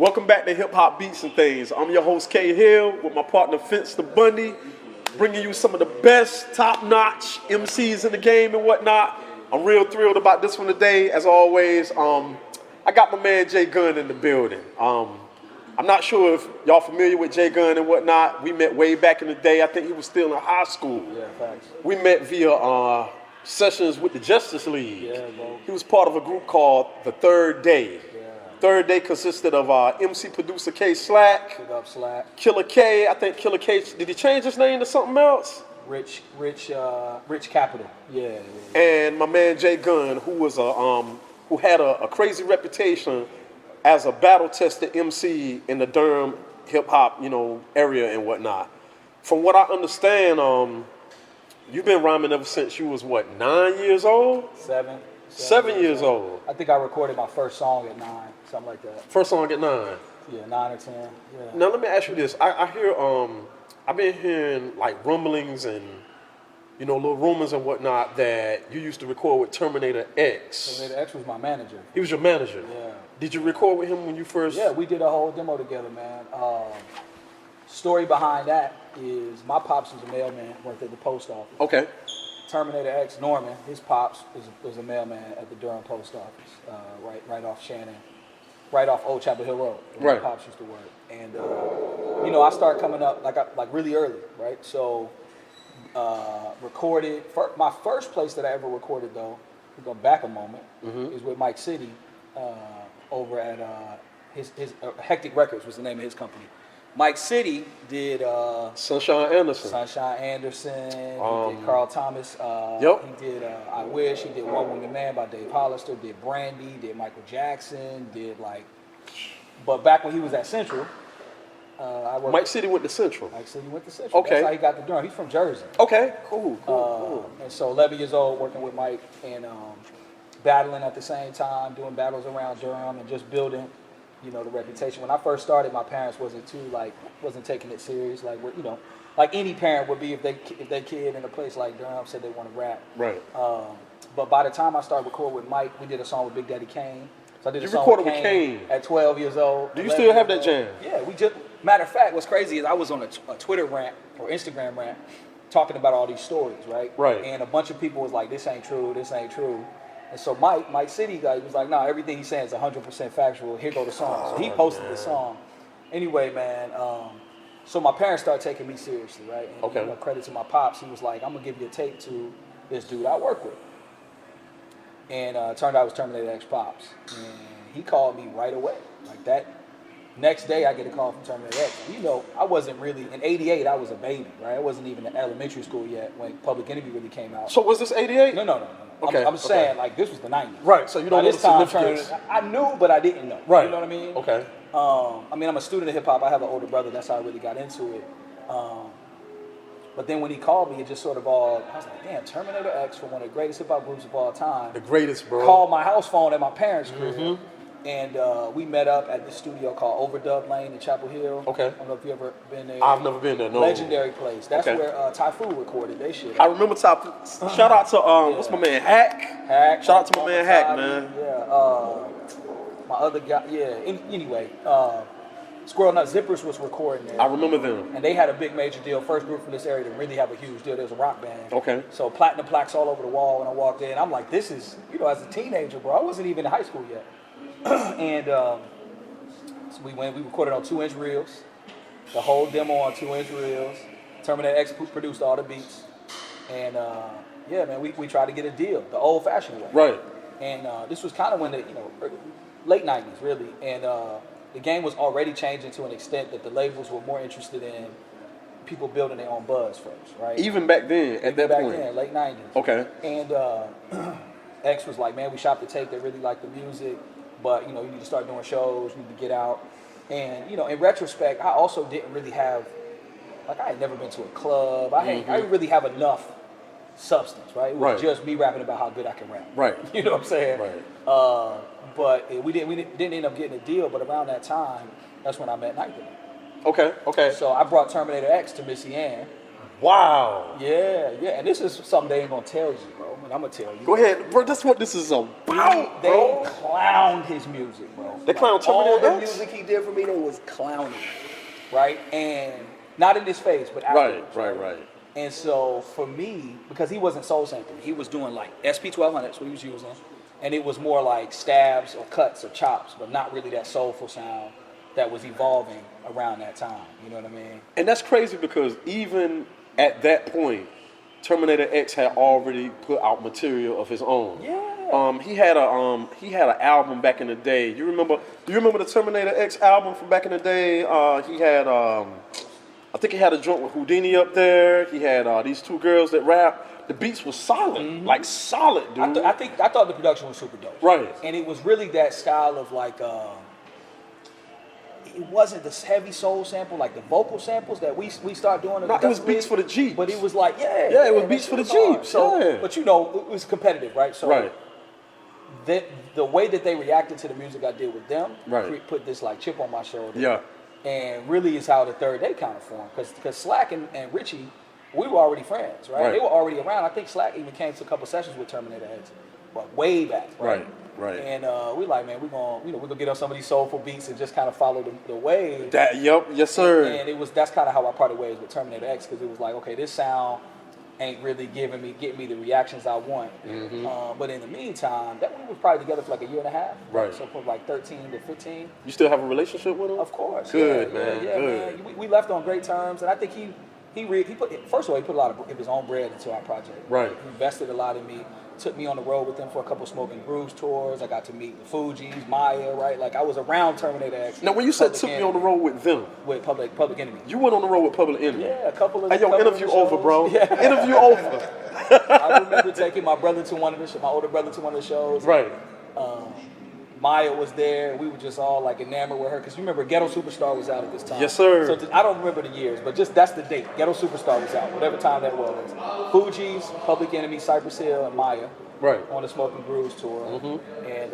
Welcome back to Hip Hop Beats and Things. I'm your host K-Hill with my partner Vince the Bundy, bringing you some of the best, top-notch MCs in the game and whatnot. I'm real thrilled about this one today. As always, I got my man Jay Gunn in the building. I'm not sure if y'all familiar with Jay Gunn and whatnot. We met way back in the day. I think he was still in high school. Yeah, thanks. We met via sessions with the Justice League. Yeah, bro. He was part of a group called The Third Day. Yeah. Third Day consisted of MC producer K Slack, Pick up Slack. Killer K. I think Killer K, did he change his name to something else? Rich Capital. Yeah. And my man Jay Gunn, who was who had a crazy reputation as a battle-tested MC in the Durham hip-hop, area and whatnot. From what I understand, you've been rhyming ever since you was, 9 years old? Seven years old. I think I recorded my first song at 9, something like that. First song at 9? Yeah, 9 or 10. Yeah. Now, let me ask you this. I hear, I've been hearing, like, rumblings and, little rumors and whatnot that you used to record with Terminator X. Terminator X was my manager. He was your manager? Yeah. Did you record with him when you first? Yeah, we did a whole demo together, man. Story behind that is my pops was a mailman, worked at the post office. Okay. Terminator X, Norman, his pops was a mailman at the Durham post office, right off Shannon, right off Old Chapel Hill Road, where my pops used to work. And I started coming up like really early, right? So recorded my first place that I ever recorded, though. We go back a moment, is with Mike City over at his Hectic Records was the name of his company. Mike City did Sunshine Anderson. He did Carl Thomas. Yep. He did I Wish. He did One Woman Man by Dave Hollister. Did Brandy. Did Michael Jackson. But back when he was at Central, I worked. Mike City went to Central. Mike City went to Central. Okay. That's how he got to Durham. He's from Jersey. Okay. Cool. And so 11 years old, working with Mike and battling at the same time, doing battles around Durham and just building. The reputation. When I first started, my parents wasn't taking it serious. Like any parent would be if their kid in a place like Durham said they want to rap. Right. But by the time I started recording with Mike, we did a song with Big Daddy Kane. So I did a song recorded with Kane at 12 years old. Do you still have that jam? Yeah, matter of fact, what's crazy is I was on a Twitter rant or Instagram rant talking about all these stories, right? Right. And a bunch of people was like, this ain't true. And so Mike City guy was like, nah, everything he's saying is 100% factual. Here go the song. So he posted the song. Anyway, man, so my parents started taking me seriously, right? And okay. Credit to my pops. He was like, I'm going to give you a tape to this dude I work with. And turned out it was Terminator X Pops. And he called me right away. Like that next day, I get a call from Terminator X. I wasn't really, in 88, I was a baby, right? I wasn't even in elementary school yet when Public Enemy really came out. So was this 88? No. Okay. I'm saying, this was the 90s. Right, so you don't know the significance. I knew, but I didn't know. Right. You know what I mean? Okay. I'm a student of hip-hop. I have an older brother. That's how I really got into it. But then when he called me, it just sort of all, I was like, damn, Terminator X from one of the greatest hip-hop groups of all time. The greatest, bro. Called my house phone at my parents' crib. And we met up at this studio called Overdub Lane in Chapel Hill. Okay. I don't know if you ever been there. I've never been there, no. Legendary place. That's where Typhoon recorded their shit. I remember Typhoon. Shout out to, what's my man, Hack? Shout out to my man, Hack, man. Yeah. My other guy, Anyway, Squirrel Nut Zippers was recording there. I remember them. And they had a big major deal. First group from this area to really have a huge deal. There was a rock band. Okay. So platinum plaques all over the wall when I walked in. I'm like, this is, as a teenager, bro. I wasn't even in high school yet. And so we recorded on 2-inch reels, the whole demo on 2-inch reels. Terminator X produced all the beats, and man, we tried to get a deal the old-fashioned way. Right. And this was kind of when the late 90s really, and the game was already changing to an extent that the labels were more interested in people building their own buzz first, right? Even back then, at that point. Back then, late 90s. Okay. And X was like, man, we shot the tape. They really liked the music. But, you need to start doing shows, you need to get out. And, in retrospect, I also didn't really have, I had never been to a club. I didn't really have enough substance, right? It was just me rapping about how good I can rap. Right. You know what I'm saying? Right. But we didn't end up getting a deal. But around that time, that's when I met Nike. Okay. So I brought Terminator X to Missy Ann. Wow. Yeah. And this is something they ain't going to tell you, bro. I'm gonna tell you. Go ahead, bro. That's what this is about, They bro. clowned his music, bro. They clowned all Terminator the X? music he did for me, they was clowning, right? And not in his face, but afterwards. Right. And so for me, because he wasn't soul sampling, he was doing like SP1200, what he was using, and it was more like stabs or cuts or chops, but not really that soulful sound that was evolving around that time. You know what I mean? And that's crazy because even at that point, Terminator X had already put out material of his own. Yeah. He had an album back in the day. Do you remember the Terminator X album from back in the day? He had I think he had a joint with Houdini up there. He had these two girls that rap. The beats was solid, like solid, dude. I thought the production was super dope. Right. And it was really that style of like, it wasn't this heavy soul sample, like the vocal samples that we start doing. No, it was beats for the Jeeps. But it was like, it was beats for the Jeeps. So, yeah. but you know, it was competitive, right? So Right. the way that they reacted to the music I did with them, Right. put this like chip on my shoulder. Yeah. And really is how the third day kind of formed. Because Slack and Richie, we were already friends, right? They were already around. I think Slack even came to a couple sessions with Terminator X, but way back, right? Right. And we like, man, we're gonna get on some of these soulful beats and just kind of follow the wave. Yes, sir. And that's kind of how I parted ways with Terminator X, because it was like, okay, this sound ain't really getting me the reactions I want. But in the meantime, that we were probably together for like a year and a half. Right. So from like 13 to 15. You still have a relationship with him? Of course. Good, yeah, man. Yeah, Good. man. We left on great terms, and I think he put, first of all, he put a lot of his own bread into our project. Right. He invested a lot in me. Took me on the road with them for a couple Smoking Grooves tours. I got to meet the Fugees, Maya, right? Like I was around Terminator X. Now, when you said took me on the road with them, with Public Enemy. you went on the road with Public Enemy. Yeah, a couple of. Hey, yo, couple interview of over, shows. bro. Yeah. Interview over. I remember taking my brother to one of my older brother to one of the shows. Right. Maya was there. We were just all like enamored with her, because you remember Ghetto Superstar was out at this time. Yes, sir. So I don't remember the years, but just that's the date. Ghetto Superstar was out, whatever time that was. Fugees, Public Enemy, Cypress Hill, and Maya. Right. On the Smoking Grooves tour. And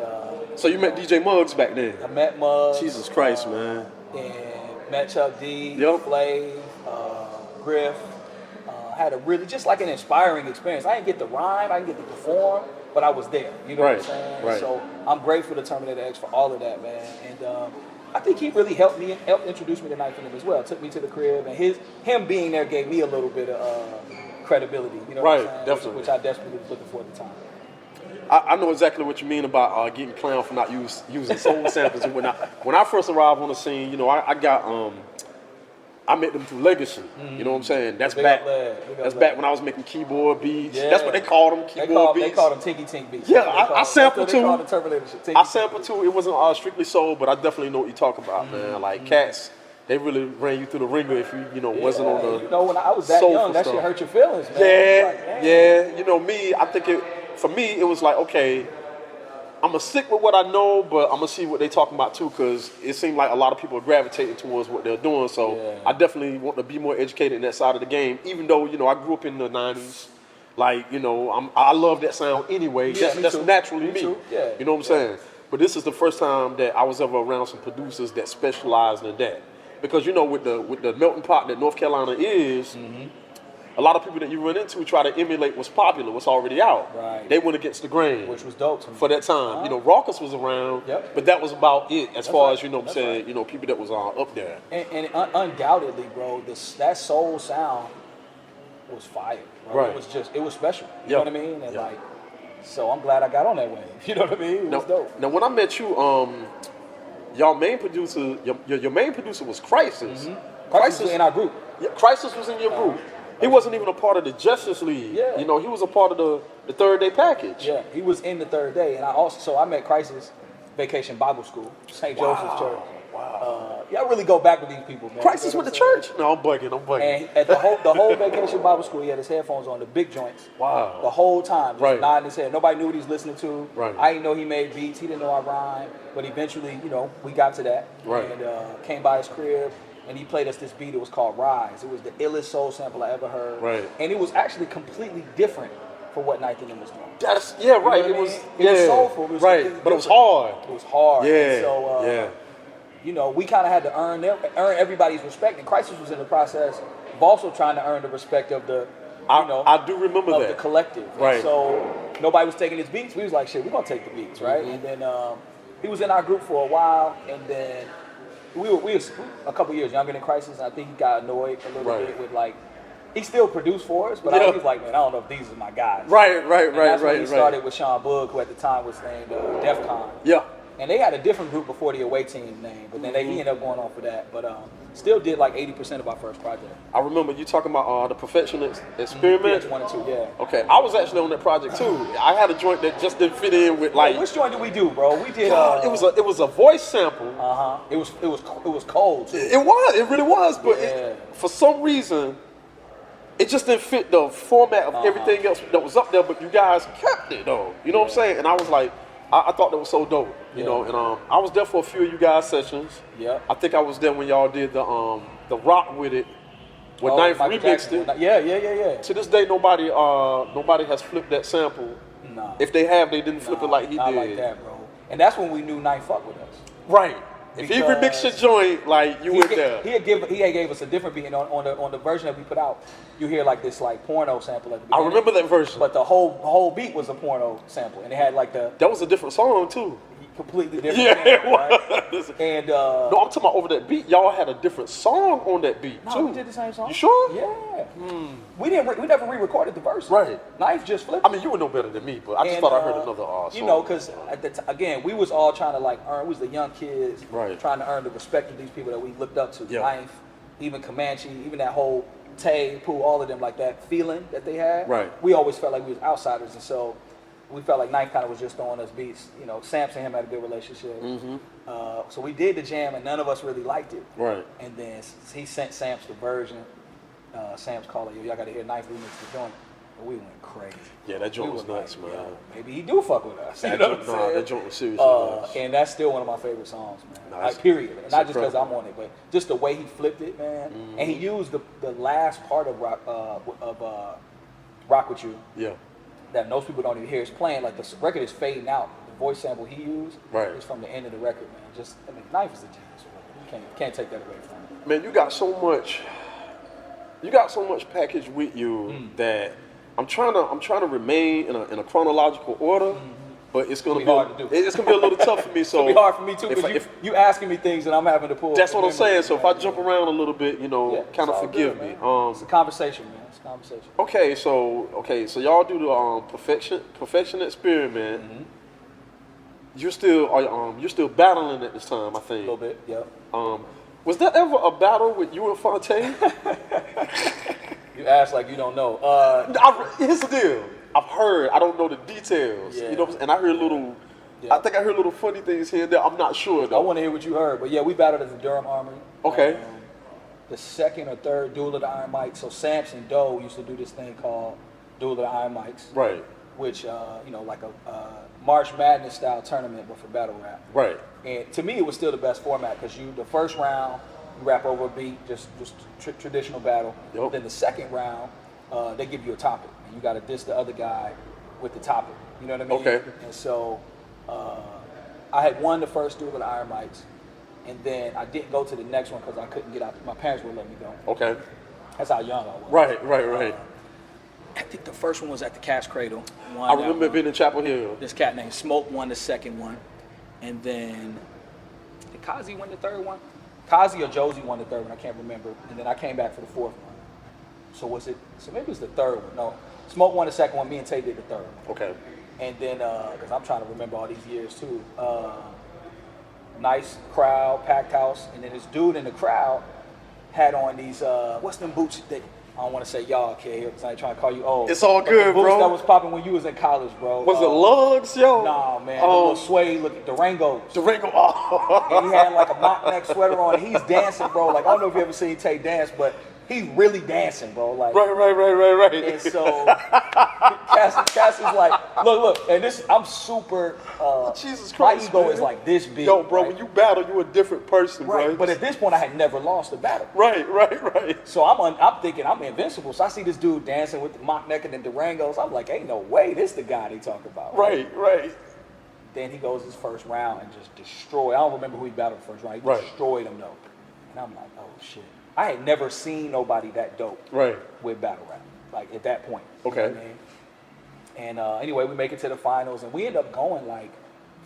So you met DJ Muggs back then? I met Muggs. Jesus Christ, man. And met Chuck D, Yep. Flav, Griff. Had a really, just like an inspiring experience. I didn't get to rhyme, I didn't get to perform, but I was there. You know what I'm saying? Right. So I'm grateful to Terminator X for all of that, man. And I think he really helped introduce me to Knife in him as well. Took me to the crib, and him being there gave me a little bit of credibility. You know what I'm saying? Definitely. Which I desperately was looking for at the time. I know exactly what you mean about getting clowned for not using soul samples and whatnot. When I first arrived on the scene, you know, I met them through Legacy. You know what I'm saying? That's back. That's back when I was making keyboard beats. Yeah. That's what they called them, keyboard beats. They called them Tinky Tink beats. Yeah, I sampled too. They called the Terminator shit. I sampled too. It wasn't strictly soul, but I definitely know what you talk about, man. Like Cats, they really ran you through the ringer if you wasn't on the. You know, when I was that young, that shit hurt your feelings, man. Yeah. You know me. I think for me it was like, okay, I'm gonna stick with what I know, but I'm gonna see what they talking about too, because it seemed like a lot of people are gravitating towards what they're doing. So I definitely want to be more educated in that side of the game. Even though I grew up in the '90s, like I love that sound anyway. Yeah, that's naturally me. Too. Yeah. You know what I'm saying? But this is the first time that I was ever around some producers that specialized in that, because with the melting pot that North Carolina is. A lot of people that you run into try to emulate what's popular, what's already out. Right. They went against the grain. Which was dope to me. For that time. Raucus was around, but that was about it as far as, people that was up there. And undoubtedly, bro, that soul sound was fire. Right. It was special. You know what I mean? And so I'm glad I got on that wave. You know what I mean? It was dope. Now, when I met you, your main producer was Crisis. Crisis was in our group. Yeah, Crisis was in your group. He wasn't even a part of the Justice League. Yeah. He was a part of the third day package. Yeah, he was in the third day. And I met Crisis Vacation Bible School, St. Joseph's Church. Wow. I really go back with these people, man. Crisis with the church? No, I'm bugging. And at the whole Vacation Bible School, he had his headphones on, the big joints. Wow. The whole time, just nodding his head. Nobody knew what he was listening to. Right. I didn't know he made beats. He didn't know I rhymed. But eventually, we got to that. Right. And came by his crib. And he played us this beat. It was called Rise. It was the illest soul sample I ever heard. Right. And it was actually completely different from what Knife in Him was doing. Right. It was soulful. It was but it was hard. It was hard. Yeah. And so, we kind of had to earn everybody's respect. And Crisis was in the process of also trying to earn the respect of the, I do remember of that. the collective. Right. And so nobody was taking his beats. We was like, shit, we're gonna take the beats, right? And then he was in our group for a while, and then we was a couple years younger than Crisis, and I think he got annoyed a little bit with like, he still produced for us, but I was like, man, I don't know if these are my guys. Right. That's when he started with Sean Boog, who at the time was named Def Con. Yeah. And they had a different group before the Away Team name, but then he ended up going on for that. But still did like 80% of our first project. I remember you talking about the Perfectionist Experiment. PS1 and 2, yeah. Okay, I was actually on that project too. I had a joint that just didn't fit in with like. Which joint did we do, bro? We did. it was a voice sample. It was cold too. It really was. But for some reason, it just didn't fit the format of everything else that was up there. But you guys kept it though. You know what I'm saying? And I was like, I thought that was so dope. You know, and I was there for a few of you guys' sessions. Yeah. I think I was there when y'all did the Rock With It. When Knife remixed it. Yeah. To this day, nobody has flipped that sample. Nah. If they have, they didn't flip it like he did. Not like that, bro. And that's when we knew Knife fucked with us. Right. If he remixed your joint, like you were there. He gave us a different beat, and on the version that we put out, you hear like this like porno sample at the beginning. I remember that version. But the whole beat was a porno sample, and it had like the. That was a different song too. Completely different. Yeah, sample, it was. Right? And no, I'm talking about over that beat. Y'all had a different song on that beat too. We did the same song. You sure? Yeah. We never re-recorded the verse. Right. Knife just flipped. I mean, you would know better than me, but I just thought I heard another song. You know, because again, we was all trying to like earn. We was the young kids, trying to earn the respect of these people that we looked up to. Yeah. Knife, even Comanche, even that whole Tay, Pooh, all of them, like that feeling that they had. Right. We always felt like we was outsiders, and so we felt like Knife kind of was just throwing us beats. You know, Samps and him had a good relationship. So we did the jam, and none of us really liked it. Right. And then he sent Samps the version. Sam's calling you. Y'all got to hear Knife remix the joint. And we went crazy. Yeah, that joint was nuts, man. Maybe he do fuck with us. That joint was seriously nuts. And that's still one of my favorite songs, man. Like, period. Not just because I'm on it, but just the way he flipped it, man. And he used the last part of Rock With You. Yeah. That most people don't even hear. It's playing like the record is fading out. The voice sample he used is from the end of the record, man. Knife is a genius. You can't take that away from him. Man, you got so much package with you that I'm trying to remain in a chronological order, but it's gonna be hard to do. It's gonna be a little tough for me. So it'll be hard for me too because you asking me things and I'm having to pull. That's what I'm saying. So if I jump around a little bit, kind of forgive me. It's a conversation, man. It's a conversation. Okay, so y'all do the perfection experiment. You're still battling at this time, I think. A little bit, yeah. Was there ever a battle with you and Fontaine? You ask like you don't know. Here's the deal. I've heard. I don't know the details. Yeah. You know, and I heard little. Yeah. I think I heard little funny things here and there. I'm not sure though. I want to hear what you heard, but yeah, we battled at the Durham Armory. Okay. The second or third Duel of the Iron Mics. So Samps and Doe used to do this thing called Duel of the Iron Mics. Right. Which like a March Madness style tournament, but for battle rap. Right. And to me, it was still the best format because the first round you rap over a beat, just traditional battle. Yep. Then the second round, they give you a topic, and you got to diss the other guy with the topic. You know what I mean? Okay. And so I had won the first Duel of the Iron Mics, and then I didn't go to the next one because I couldn't get out. My parents wouldn't let me go. Okay. That's how young I was. Right. I think the first one was at the Cash Cradle. I remember being in Chapel Hill. This cat named Smoke won the second one. And then, did Kazi win the third one? Kazi or Josie won the third one, I can't remember. And then I came back for the fourth one. So maybe it was the third one. No, Smoke won the second one, me and Tay did the third one. Okay. And then, because I'm trying to remember all these years too. Nice crowd, packed house. And then this dude in the crowd had on these, what's them boots that, I don't want to say y'all, kid, here because I ain't trying to call you old. It's all good, boots bro. That was popping when you was in college, bro. Was it lugs, yo? Nah, man. The little suede looking Durangos. Oh. And he had like a mock neck sweater on. He's dancing, bro. Like, I don't know if you ever seen Tay dance, but he's really dancing, bro. Like, right. And so Cass is like, look, and this, I'm super, Jesus Christ, my ego man. is like this big. Yo, bro, right? when you battle, you a different person, right. bro. But at this point, I had never lost a battle. Right. So I'm thinking I'm invincible. So I see this dude dancing with the mock neck and the Durangos. I'm like, ain't no way, this the guy they talk about. Right. Then he goes his first round and just destroyed. I don't remember who he battled first round. He destroyed him though. And I'm like, oh shit. I had never seen nobody that dope with battle rap, like at that point. Okay. You know what I mean? And anyway, we make it to the finals, and we end up going like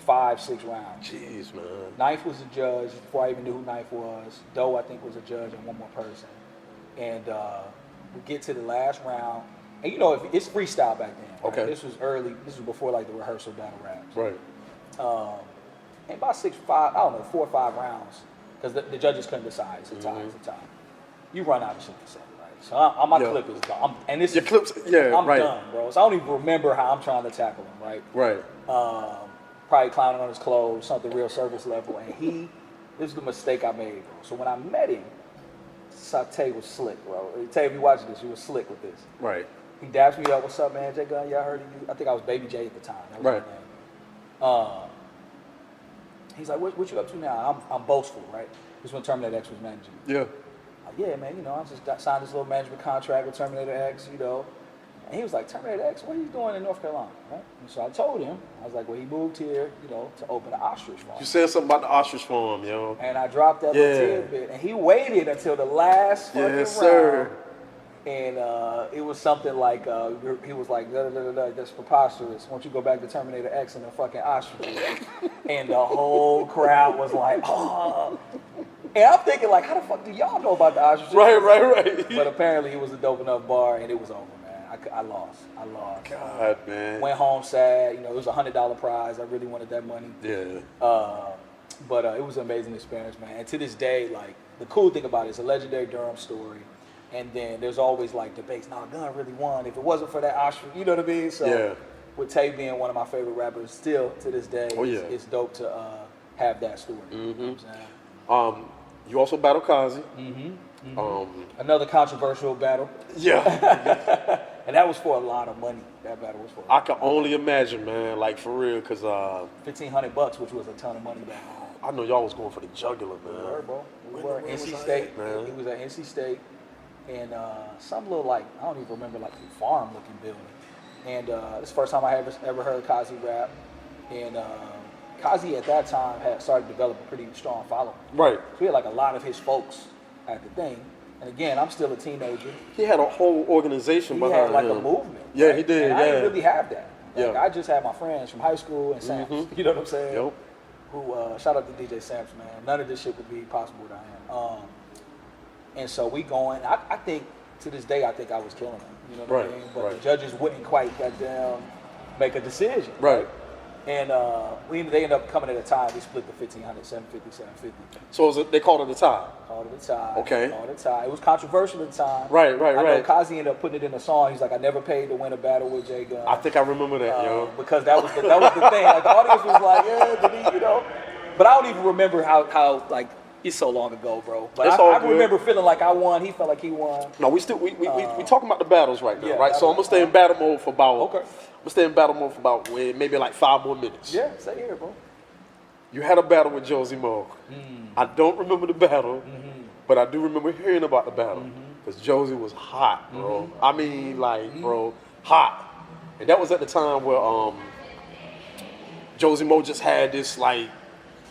5-6 rounds. Jeez, man. Knife was a judge before I even knew who Knife was. Doe, I think, was a judge, and one more person. And we get to the last round, and you know, it's freestyle back then. Right? Okay. This was early. This was before like the rehearsal battle raps. Right. And about 4 or 5 rounds, because the judges couldn't decide. It's a tie. It's a tie. You run out of shit to say, right? So my clip is done. And this Your is, clips, yeah, I'm right. done, bro. So I don't even remember how I'm trying to tackle him, right? Right. Probably clowning on his clothes, something real surface level. And this is the mistake I made, bro. So when I met him, Tay was slick, bro. Tay, if you watching this, you was slick with this. Right. He daps me up, what's up, man? J Gunn, yeah, I heard of you. I think I was Baby J at the time. That was Right. my name. He's like, what you up to now? I'm boastful, right? This is when Terminator X was managing me. Yeah. Like, yeah, man, you know, I just signed this little management contract with Terminator X, you know. And he was like, Terminator X, what are you doing in North Carolina, right? And so I told him, I was like, well, he moved here, you know, to open an ostrich farm. You said something about the ostrich farm, yo. And I dropped that little tidbit, and he waited until the last fucking round. Sir. And it was something like, he was like, that's preposterous. Why don't you go back to Terminator X and the fucking ostrich? And the whole crowd was like, oh. And I'm thinking, like, how the fuck do y'all know about the ostrich? Right. But apparently it was a dope enough bar, and it was over, man. I lost. God, man. Went home sad. You know, it was a $100 prize. I really wanted that money. Yeah. But it was an amazing experience, man. And to this day, like, the cool thing about it is a legendary Durham story. And then there's always like debates. Nah, Gunn really won. If it wasn't for that ostrich, you know what I mean? So with Tay being one of my favorite rappers, still to this day, it's dope to have that story. You know what I'm saying? You also battle Kazi. Another controversial battle. Yeah. And that was for a lot of money. That battle was for. I can only imagine, man. Like for real, cause $1,500, which was a ton of money back then. I know y'all was going for the jugular, man. We were, bro. We were NC State. Man. It was at NC State. And some little, like, I don't even remember, like, farm looking building. And this is the first time I ever heard Kazi rap. And Kazi at that time had started to develop a pretty strong following. Right. So he had like a lot of his folks at the thing. And again, I'm still a teenager. He had a whole organization behind him. He had like a movement. Yeah, right? he did. And I didn't really have that. Like, I just had my friends from high school and Samps. You know what I'm saying? Yep. Who shout out to DJ Samps, man. None of this shit would be possible without him. And so we going. I think to this day, I think I was killing him. You know what I mean? But the judges wouldn't quite goddamn make a decision. Right. And they ended up coming at a tie. We split the 1,500, 750, 750. So they called it a tie? Called it a tie. Okay. Called it a tie. It was controversial at the time. Right. I know Kazi ended up putting it in a song. He's like, I never paid to win a battle with J Gunn. I think I remember that, yo. Because that was the thing. Like, the audience was like, yeah, did he, you know? But I don't even remember how like, it's so long ago, bro. But I remember feeling like I won. He felt like he won. No, we talking about the battles right now, yeah, right? So I'm gonna stay in battle mode for about. Okay. I'm gonna stay in battle mode for about maybe like 5 more minutes. Yeah, stay here, bro. You had a battle with Josie Moe. I don't remember the battle, but I do remember hearing about the battle because Josie was hot, bro. I mean, like, bro, hot. And that was at the time where Josie Moe just had this like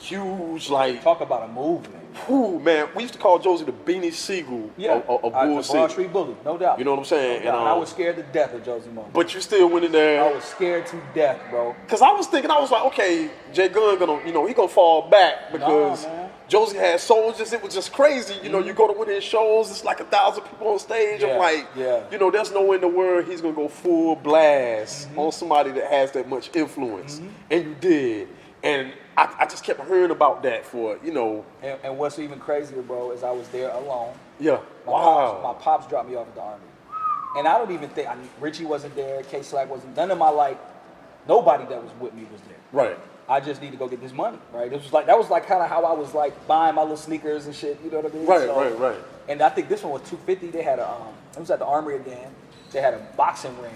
huge like. Talk about a movement. Whew, man, we used to call Josie the Beanie Siegel of Bull City. Broad Street Bully, no doubt. You know what I'm saying? No doubt. And I was scared to death of Josie Moe. But you still went in there. I was scared to death, bro. Cause I was thinking, I was like, okay, J Gunn he gonna fall back because Josie had soldiers. It was just crazy. You know, you go to one of his shows, it's like 1,000 people on stage. I'm like, you know, there's no way in the world he's gonna go full blast on somebody that has that much influence. And you did. And I just kept hearing about that for, you know. And what's even crazier, bro, is I was there alone. Yeah. My pops dropped me off at the Army. And I don't even think, Richie wasn't there, K-Slack wasn't, none of my, nobody that was with me was there. Right. I just need to go get this money, right? That was kind of how I was buying my little sneakers and shit, you know what I mean? Right. And I think this one was $250. They had it was at the Armory again. They had a boxing ring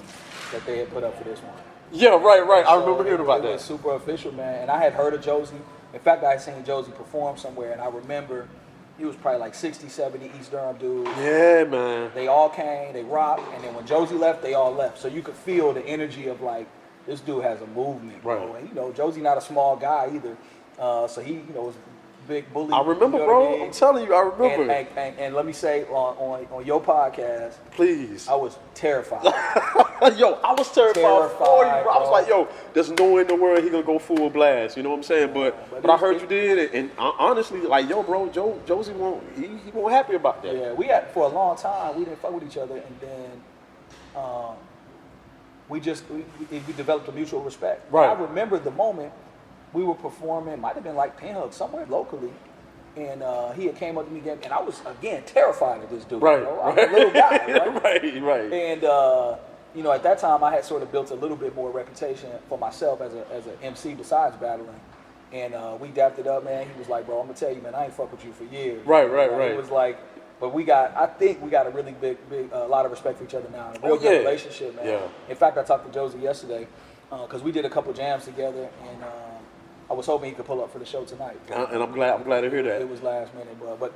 that they had put up for this one. Yeah, right. I So remember hearing about that. It was super official, man. And I had heard of Josie. In fact, I had seen Josie perform somewhere, and I remember he was probably like 60, 70 East Durham dudes. Yeah, man. They all came, they rocked, and then when Josie left, they all left. So you could feel the energy of this dude has a movement, bro. Right. And Josie not a small guy either. So he, was big bully. I remember, you know bro. what I mean? I'm telling you, I remember. And let me say on your podcast, please. I was terrified. Yo, I was terrified for you, bro. I was bro. like, yo, there's no way in the world he gonna go full blast. You know what I'm saying? But I heard you did it, and honestly, like, yo, bro, Josie he won't happy about that. Yeah, we had for a long time. We didn't fuck with each other, and then we developed a mutual respect. Right. And I remember the moment we were performing. Might have been like Pinhook somewhere locally. And he had came up to me again, and I was again terrified of this dude. Right, you know? I'm a little guy, right? right. And you know, at that time, I had sort of built a little bit more reputation for myself as an MC besides battling. And we dapped it up, man. He was like, "Bro, I'm gonna tell you, man, I ain't fuck with you for years." Right. It was like, but I think we got a really big, lot of respect for each other now. A real good relationship, man. Yeah. In fact, I talked to Josie yesterday because we did a couple jams together, and I was hoping he could pull up for the show tonight. And I'm glad to hear that. It was last minute, but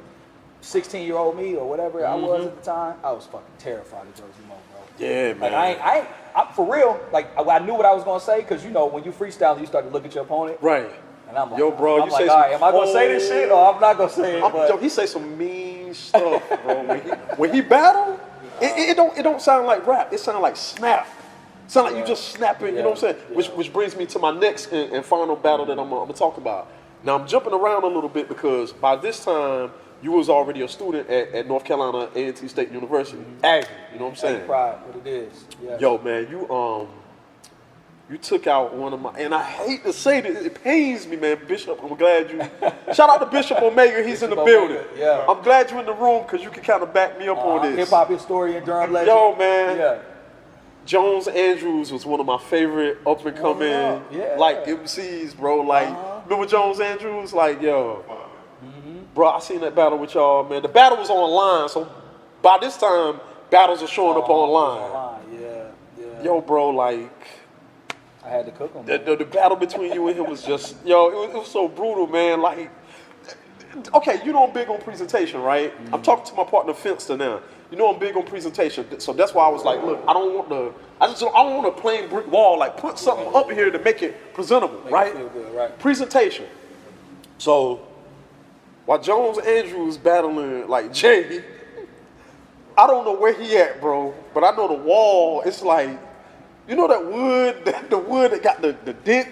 16-year-old me or whatever I was at the time, I was fucking terrified of Josie Mo, bro. Yeah, man. Like I for real. Like I knew what I was gonna say because you know when you freestyle, you start to look at your opponent. Right. And I'm like, yo, bro, I'm you like, say all right, am I gonna say this shit or I'm not gonna say it? Yo, he say some mean stuff, bro. When he battle, it don't sound like rap. It sound like snap. Sound like you just snapping, you know what I'm saying? Which brings me to my next and final battle that I'm gonna talk about. Now I'm jumping around a little bit because by this time you was already a student at North Carolina A&T State University, Aggie. You know what I'm saying? Pride, what it is. Yeah. Yo, man, you took out one of my, and I hate to say this, it pains me, man, Bishop. I'm glad you. Shout out to Bishop Omega, he's in the building. Yeah. I'm glad you're in the room because you can kind of back me up on this. Hip hop historian, Durham legend. Yo, man. Yeah. Jones Andrews was one of my favorite up and coming like MCs, bro. Like, remember Jones Andrews? Like, yo, bro, I seen that battle with y'all, man. The battle was online, so by this time, battles are showing up online. Yeah. Yo, bro, like, I had to cook him. the battle between you and him was just, yo, it was so brutal, man. Like, okay, you know I'm big on presentation, right? I'm talking to my partner Finster now. You know I'm big on presentation, so that's why I was like, look, I don't want a plain brick wall. Like, put something up here to make it presentable, right? It feel good, right? Presentation. So while Jones Andrews battling like Jay, I don't know where he at, bro, but I know the wall. It's like, you know that wood, the wood that got the dent.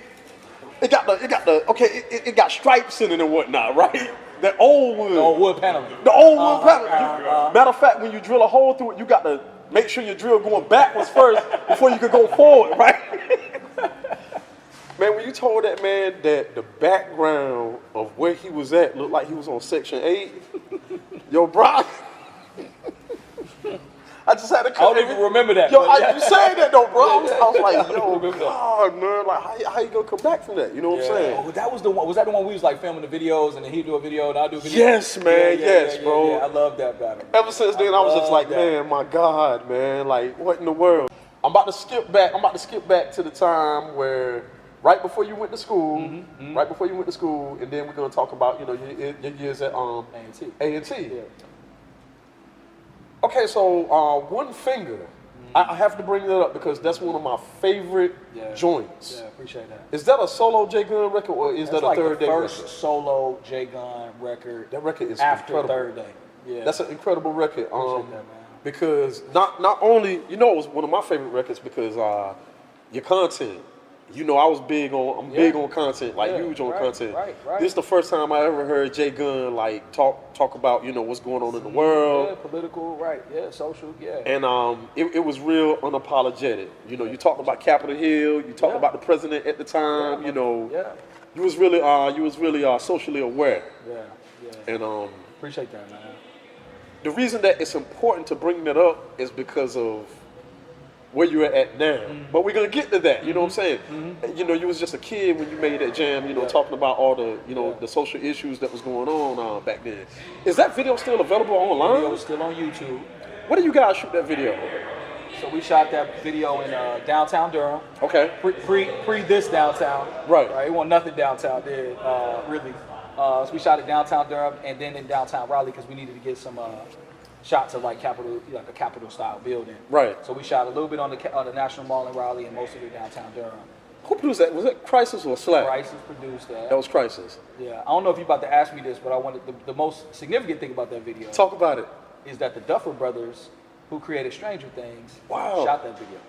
It got stripes in it and whatnot, right? That old wood. The old wood paneling. The old wood paneling. Matter of fact, when you drill a hole through it, you got to make sure your drill going backwards first before you can go forward, right? Man, when you told that man that the background of where he was at looked like he was on Section 8, yo, bro, I just had to come. I don't even remember that. Yo, you saying that though, bro? I was like, yo, remember that. God, man, like how you gonna come back from that? You know what I'm saying? Oh, that was the one. Was that the one we was like filming the videos and then he'd do a video and I'd do a video? Yes, man. Yes, bro. Yeah, I love that battle. Ever since then, I was just like, man, my God, man, like what in the world? I'm about to skip back to the time where right before you went to school, and then we're gonna talk about your years at A&T. Yeah. Okay, so One Finger, I have to bring that up because that's one of my favorite joints. Yeah, appreciate that. Is that a solo J Gunn record or is that a like Third the Day first record? solo J Gunn record? That record is after incredible. Third Day. Yeah, That's an incredible record. Appreciate that, man. Because not only, it was one of my favorite records because your content. I was big on big on content, like huge on content. Right. This is the first time I ever heard J Gunn like talk about what's going on in the world. Yeah, political, social, And it was real unapologetic. You talked about Capitol Hill, you talked about the president at the time. You was really socially aware. Yeah. And Appreciate that, man. the reason that it's important to bring that up is because of where you're at now. But we're gonna get to that, you know what I'm saying? You was just a kid when you made that jam, talking about all the, the social issues that was going on back then. Is that video still available online? Video is still on YouTube. Where do you guys shoot that video? So we shot that video in downtown Durham. Okay. Pre this downtown. Right. It wasn't nothing downtown there, really. So we shot it downtown Durham and then in downtown Raleigh because we needed to get some shots of like a Capitol style building. Right. So we shot a little bit on the National Mall in Raleigh and most of it downtown Durham. Who produced that? Was it Crisis or Slack? Crisis produced that. That was Crisis. Yeah, I don't know if you're about to ask me this, but I wanted the most significant thing about that video Talk about it. is that the Duffer Brothers, who created Stranger Things, Wow. shot that video.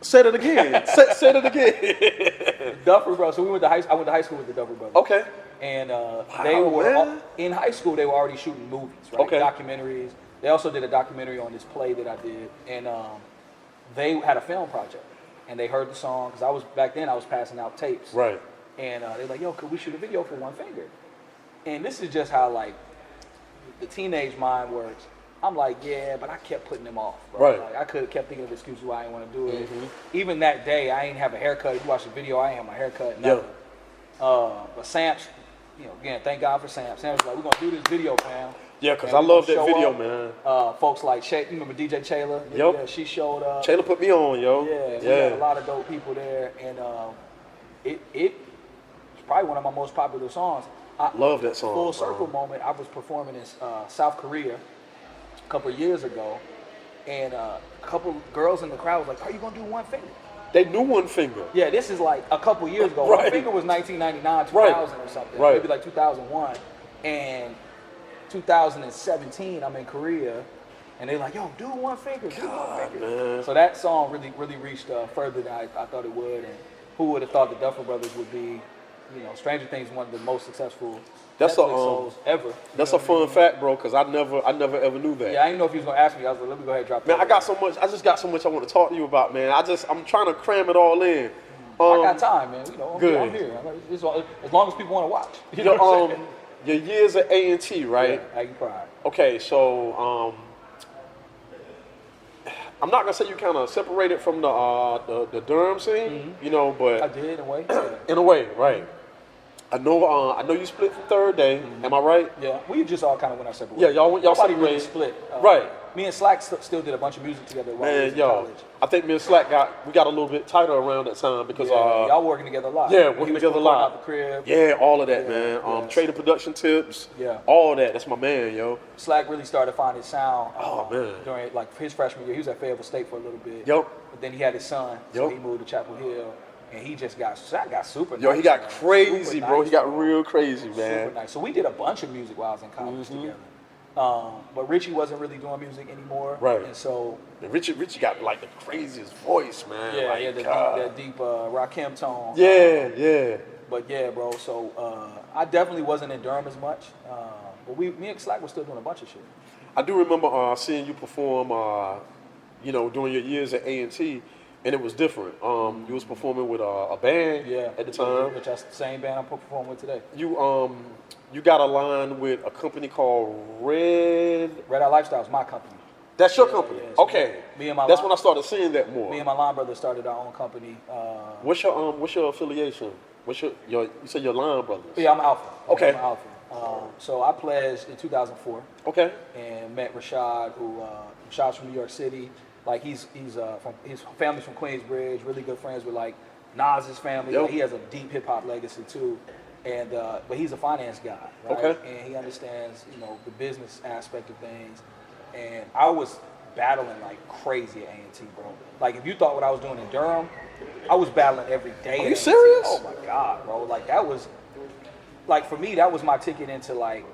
Say that again. say that again. Duffer Brothers. So I went to high school with the Duffer Brothers. Okay. And they were man. in high school. They were already shooting movies, right? Okay. Documentaries. They also did a documentary on this play that I did, and they had a film project. And they heard the song because back then I was passing out tapes. Right. And they're like, "Yo, could we shoot a video for One Finger?" And this is just how like the teenage mind works. I'm like, yeah, but I kept putting them off, bro. Right. Like, I kept thinking of excuses why I didn't want to do it. Even that day, I ain't have a haircut. If you watch the video, I ain't have my haircut. Nothing. But Sam's, again, thank God for Sam. Sam's like, we're gonna do this video, fam. Yeah, because I love that video, man. Folks like Shay, you remember DJ Chayla? Yep. Yeah, she showed up. Chayla put me on, yo. Yeah, we had a lot of dope people there, and it's probably one of my most popular songs. Love that song. Full circle moment. I was performing in South Korea a couple of years ago, and a couple girls in the crowd was like, "Are you gonna do One Finger?" They knew One Finger. Yeah, this is like a couple of years ago. Right. One Finger was 1999, 2000 or something. Right. Maybe like 2001, and 2017, I'm in Korea, and they're like, "Yo, do One Finger, do One Finger." Man. So that song really reached further than I thought it would, and who would have thought the Duffer Brothers would be, Stranger Things, one of the most successful That's Netflix shows ever. That's a fun fact, bro, because I never ever knew that. Yeah, I didn't know if you was gonna ask me. I was like, let me go ahead and drop that. Man, I just got so much I want to talk to you about, man. I'm trying to cram it all in. I got time, man. Good. I'm here. As long as people want to watch. Your years at A&T, right? Yeah, you pride. Okay, so I'm not gonna say you kind of separated from the Durham scene, but I did in a way. in a way, right? I know you split from Third Day. Am I right? Yeah, we just all kind of went our separate ways. Yeah, y'all Nobody really separated. split. Right. Me and Slack still did a bunch of music together while we was in college. I think me and Slack got a little bit tighter around that time because y'all working together a lot. Yeah, working together a lot. Out the crib. Yeah, all of that, Yeah, man. Trading production tips. Yeah. All that. That's my man, yo. Slack really started finding sound. Oh, man. During like his freshman year, he was at Fayetteville State for a little bit. Yep. But then he had his son, so Yep. he moved to Chapel Hill, and he just got super. Yo, nice, he got man. crazy, Super bro. nice, He got real crazy, Super man. nice. So we did a bunch of music while I was in college together. But Richie wasn't really doing music anymore. Right. And so And Richie got like the craziest voice, man. yeah, like, that deep Rakim tone. Yeah. But yeah, bro. So I definitely wasn't in Durham as much. But me and Slack were still doing a bunch of shit. I do remember seeing you perform, during your years at A&T, and it was different. You was performing with a band at the time. Which that's the same band I'm performing with today. You got a line with a company called Red. Red Eye Lifestyle is my company. That's your company. Yeah, so okay. me and my That's line- when I started seeing that more. Me and my line brother started our own company. What's your affiliation? You said your line brothers? Yeah, I'm Alpha. Okay. I'm Alpha. So I pledged in 2004. Okay. And met Rashad, Rashad's from New York City. Like he's from his family's from Queensbridge. Really good friends with like Nas's family. Yep. Like, he has a deep hip hop legacy too. And but he's a finance guy, right? Okay. And he understands the business aspect of things. And I was battling like crazy at A&T, bro. Like if you thought what I was doing in Durham, I was battling every day. Are you serious? Oh my God, bro. Like that was, like for me, that was my ticket into like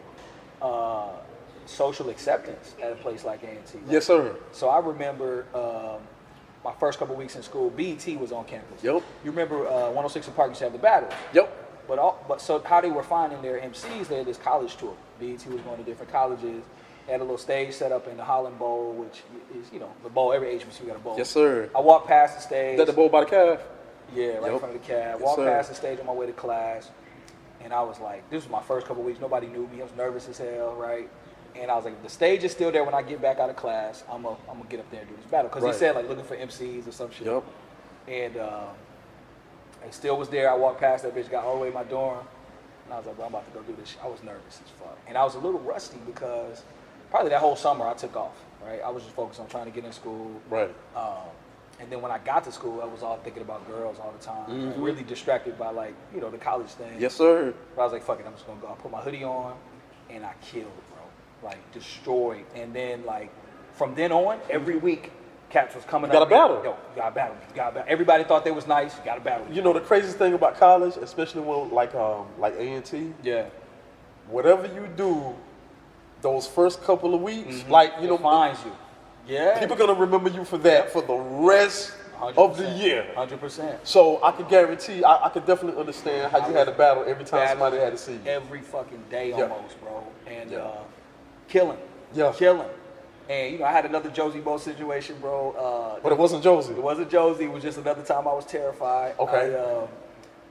social acceptance at a place like A&T. Yes, sir. So I remember my first couple weeks in school, BET was on campus. Yep. You remember 106 and Park used to have the battles. Yep. But so how they were finding their MCs, they had this college tour. BET was going to different colleges. They had a little stage set up in the Holland Bowl, which is, the bowl, every HBCU got a bowl. Yes, sir. I walked past the stage. Is that the bowl by the calf? Yeah, right in Yep. front of the cab. Yes, Walked sir. past the stage on my way to class, and I was like, this was my first couple weeks. Nobody knew me. I was nervous as hell, right? And I was like, if the stage is still there when I get back out of class, I'm gonna get up there and do this battle. Because Right. he said, like, looking for MCs or some shit. Yep. And it still was there. I walked past that bitch, got all the way to my dorm, and I was like, bro, I'm about to go do this shit. I was nervous as fuck. And I was a little rusty because probably that whole summer I took off, right? I was just focused on trying to get in school. Right. And then when I got to school, I was all thinking about girls all the time. Like, really distracted by like, the college thing. Yes, sir. But I was like, fuck it, I'm just gonna go. I put my hoodie on and I killed, bro. Like destroyed. And then like from then on, every week Cats was coming You up. gotta battle. Yo, you gotta battle. You gotta battle. Everybody thought they was nice. You gotta battle. You know the craziest thing about college, especially when like A&T, Yeah. whatever you do, those first couple of weeks, like you know, Defines you. Yeah. people gonna remember you for that for the rest 100%. of the year. 100%. So I can guarantee, I could definitely understand how you had to battle every time somebody had to see you. Every fucking day Yeah. almost, bro. And Yeah. killing. Yeah. Killing. And you know, I had another Josie Bo situation, bro. But it wasn't Josie. It wasn't Josie. It was just another time I was terrified. Okay.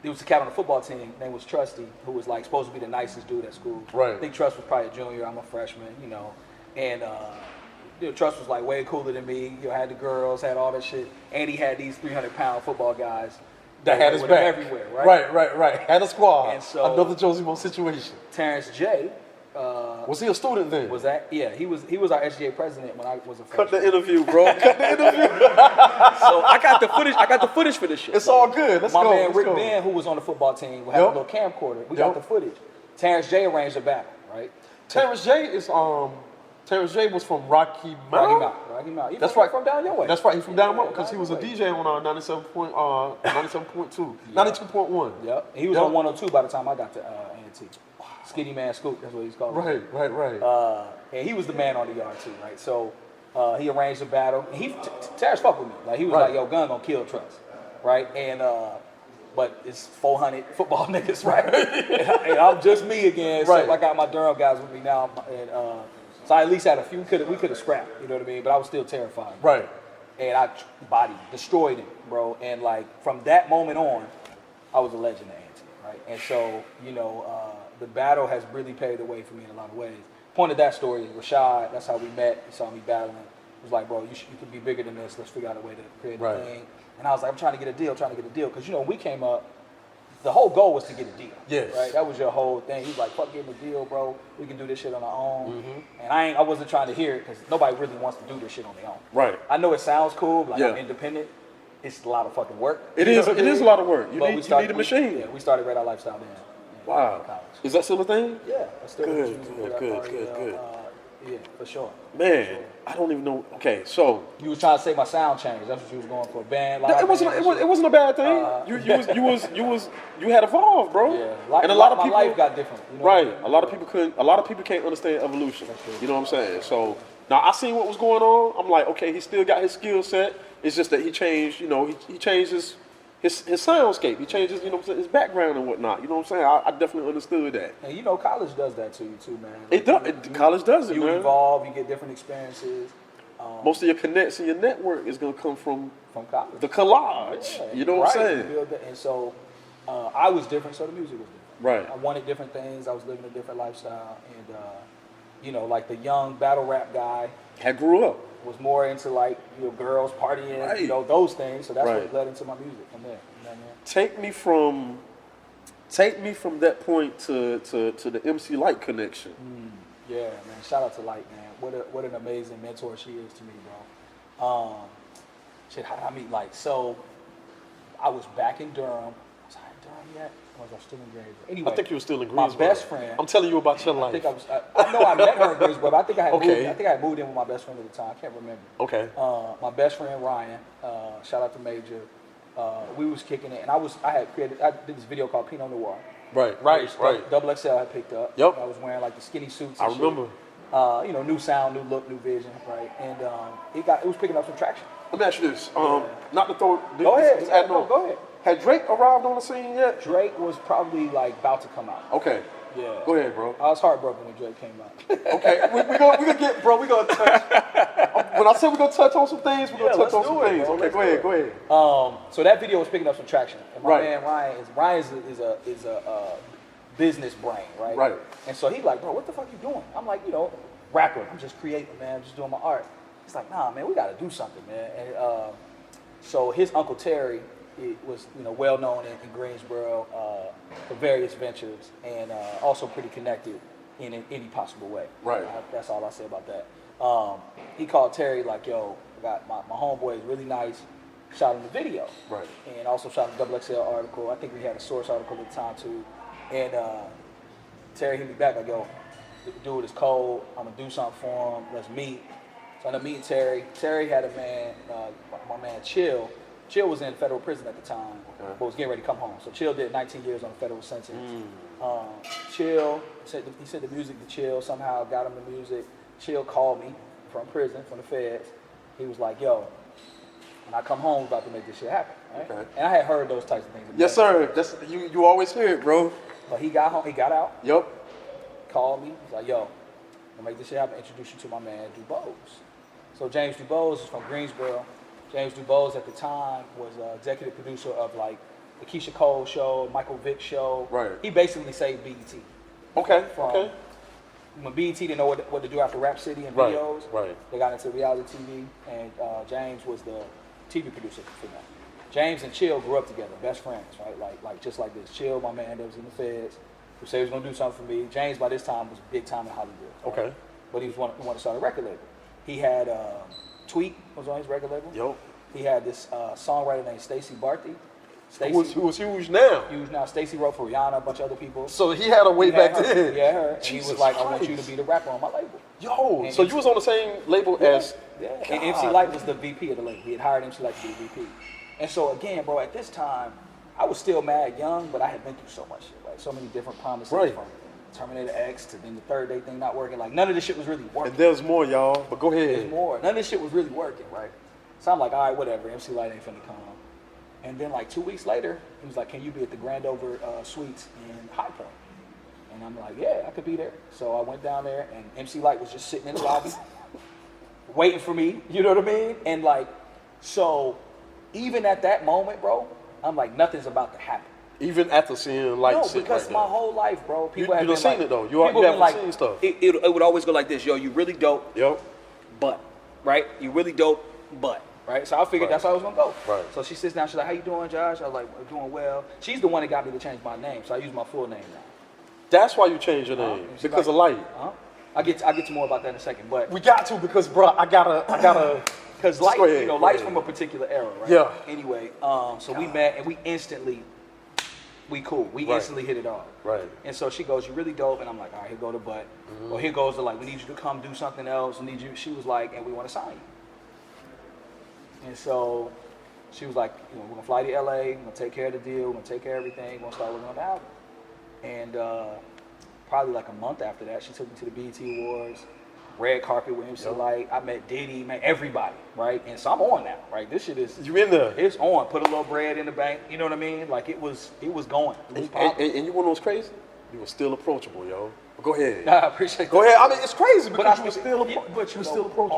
There was a cat on the football team. His name was Trusty, who was like supposed to be the nicest dude at school. Right. I think Trust was probably a junior. I'm a freshman, you know. And you know, Trust was like way cooler than me. You know, had the girls, had all that shit, and he had these 300-pound football guys That had his with him back everywhere, right? Right. Had a squad. And so- Another Josie Mo situation. Terrence J. Was he a student then? Was that? Yeah, he was our SGA president when I was a Cut freshman. the interview, bro. Cut the interview. So I got the footage. I got the footage for this shit. It's all good. Let's My go. man Let's Rick go. Ben, who was on the football team, had a Yep. little camcorder. We Yep. got the footage. Terrence J arranged a battle, right? Terrence J is Terrence J was from Rocky Mount. Rocky Mount. He That's from, right. From down your way. That's right. He's from down Yeah, because he was a down your way. DJ on 97.2, 92.1. Yep. He was Yep. on 102 by the time I got to A&T. Skinny Man Scoop, that's what he's called. Right. And he was the man on the yard too, right? So he arranged a battle. And Terrence fucked with me. Like he was Right. like, "Yo, Gun gonna kill Trust," right? And but it's 400 football niggas, right? and I'm just me again. Right. So I got my Durham guys with me now, and so I at least had a few. We could have scrapped, you know what I mean? But I was still terrified. Right. And I destroyed him, bro. And like from that moment on, I was a legend at A&T, right? And so you know, the battle has really paved the way for me in a lot of ways. Point of that story is Rashad. That's how we met. He saw me battling. He was like, bro, you could be bigger than this. Let's figure out a way to create a Right. thing. And I was like, I'm trying to get a deal, because you know, when we came up, the whole goal was to get a deal. Yes. Right. That was your whole thing. He was like, fuck getting a deal, bro. We can do this shit on our own. And I wasn't trying to hear it because nobody really wants to do this shit on their own. Right. I know it sounds cool, but like Yeah. I'm independent. It's a lot of fucking work. It You know is. what I It is mean? a lot of work. You But need we a machine. Yeah, we started Red Eye Lifestyle then. Wow. College. Is that still a thing? Yeah, that's still Good, what you good, do that good, party, good. Yeah, for sure. Man, I don't even know. Okay, so You was trying to say my sound changed. That's what you was going for. Band. no, it wasn't. It wasn't a bad thing. You had evolved, bro. Yeah, And a lot of my people. life got different. You know Right. what I mean? A lot of people couldn't. A lot of people can't understand evolution. You know what I'm saying? So now I seen what was going on. I'm like, okay, he still got his skill set. It's just that he changed. You know, he changed his soundscape. He changes, you know, what I'm saying, his background and whatnot. You know what I'm saying? I definitely understood that. And you know, college does that to you too, man. It does. College does it, You man. evolve. You get different experiences Most of your connects and your network is gonna come from from college. the collage. Yeah, You know what I'm right. saying? You build that- And so I was different, so the music was different. Right. I wanted different things. I was living a different lifestyle, and you know, like the young battle rap guy I grew up. was more into like, you know, girls partying, Right. you know, those things. So that's Right. what led into my music from there. You know what I mean? Take me from that point to the MC Lyte connection. Yeah, man. Shout out to Lyte, man. What an amazing mentor she is to me, bro. Shit, how did I meet Lyte? So I was back in Durham. Was I in Durham yet? Or was I still in Greensboro? Anyway, I think you were still in my Greensboro. best friend. I'm telling you about your I life. think I know I met her in Greensboro, but I think I had Okay. moved. I think I had moved in with my best friend at the time. I can't remember. Okay. My best friend Ryan, shout out to Major. We was kicking it, and I did this video called Pinot Noir. Right. Double XL had picked up. Yep. I was wearing like the skinny suits. I And remember. Shit. You know, new sound, new look, new vision, right? And it was picking up some traction. Let me ask you this. Not to throw. Go ahead. Just add on. Go ahead. Had Drake arrived on the scene yet? Drake was probably like about to come out. Okay. Yeah. Go ahead, bro. I was heartbroken when Drake came out. Okay. we gonna get, bro. We gonna touch. When I say we gonna touch on some things, we are gonna Yeah, touch on let's some do it, things. bro. Okay. Let's Go do ahead. it. Go ahead. So that video was picking up some traction. And my Right. man Ryan is a business brain, right? Right. And so he's like, bro, what the fuck you doing? I'm like, you know, rapper. I'm just creating, man. I'm just doing my art. He's like, nah, man, we got to do something, man. And so his uncle Terry was, you know, well known in Greensboro for various ventures, and also pretty connected in any possible way. Right. That's all I say about that. He called Terry like, yo, I got my homeboy is really nice. Shot him the video. Right. And also shot him a double XL article. I think we had a source article at the time too. And Terry hit me back like, yo, the dude is cold. I'm gonna do something for him. Let's meet. So I ended up meeting Terry. Terry had a man, my man Chill. Chill was in federal prison at the time, but was getting ready to come home. So Chill did 19 years on a federal sentence. Chill, he sent the music to Chill, somehow got him the music. Chill called me from prison, from the feds. He was like, yo, when I come home, we're about to make this shit happen. Right? Okay. And I had heard those types of things. Yes, sir. That's, you always hear it, bro. But he got home, he got out. Yep. Called me. He's like, yo, I'm gonna make this shit happen. Introduce you to my man, Dubose. So James Dubose is from Greensboro. James Dubose at the time was executive producer of like the Keisha Cole show, Michael Vick show. Right. He basically saved BET. Okay. Okay. When BET didn't know what to do after Rap City and videos, they got into reality TV, and James was the TV producer for them. James and Chill grew up together, best friends, right? Like just like this. Chill, my man that was in the feds, who said he was gonna do something for me. James by this time was big time in Hollywood. Right? Okay. But he wanted to start a record label. He had Tweet was on his record label. Yep. He had this songwriter named Stacey Barthy. Who was huge now. Huge now. Stacey wrote for Rihanna, a bunch of other people. So he had a way back then. Yeah, her. And he was like, I want you to be the rapper on my label. Yo, so you was on the same label as... Yeah. And MC Lyte was the VP of the label. He had hired MC Lyte to be the VP. And so again, bro, at this time, I was still mad young, but I had been through so much shit, right? So many different promises from Terminator X to then the third day thing not working. Like, none of this shit was really working. And there's more, y'all, but go ahead. There's more. None of this shit was really working, right? So I'm like, all right, whatever. MC Lyte ain't finna come. And then like 2 weeks later, he was like, can you be at the Grandover Suites in High Point? And I'm like, yeah, I could be there. So I went down there, and MC Lyte was just sitting in the lobby, waiting for me, you know what I mean? And like, so even at that moment, bro, I'm like, nothing's about to happen. Even after seeing Lyte No, because my whole life, bro, people have been seen like, it though. You haven't seen stuff. It would always go like this, yo, you really dope, but, right? You really dope, but. Right, so I figured that's how I was gonna go. Right. So she sits down. She's like, "How you doing, Josh?" I was like, "I'm doing well." She's the one that got me to change my name, so I use my full name now. That's why you changed your name because of Lyte. I get to more about that in a second, but we got to because, bro, I gotta. Because Lyte, you know, Lyte's from a particular era, right? Yeah. Anyway, so we met and we instantly instantly hit it off. Right. And so she goes, "You really dope," and I'm like, "All right, here go the butt." Or here goes the like, "We need you to come do something else. We need you." She was like, "And we want to sign you." And so she was like, you know, we're gonna fly to LA, we're gonna take care of the deal, we're gonna take care of everything, we're gonna start working on the album. And probably like a month after that, she took me to the BET Awards, red carpet with MC Lyte. I met Diddy, met everybody, right? And so I'm on now, right? This shit is you in there? It's on. Put a little bread in the bank, you know what I mean? Like it was going. It was and you want to know what's crazy? You were still approachable, yo. But go ahead. Nah, I appreciate that. Go ahead. I mean, it's crazy because you were still approachable.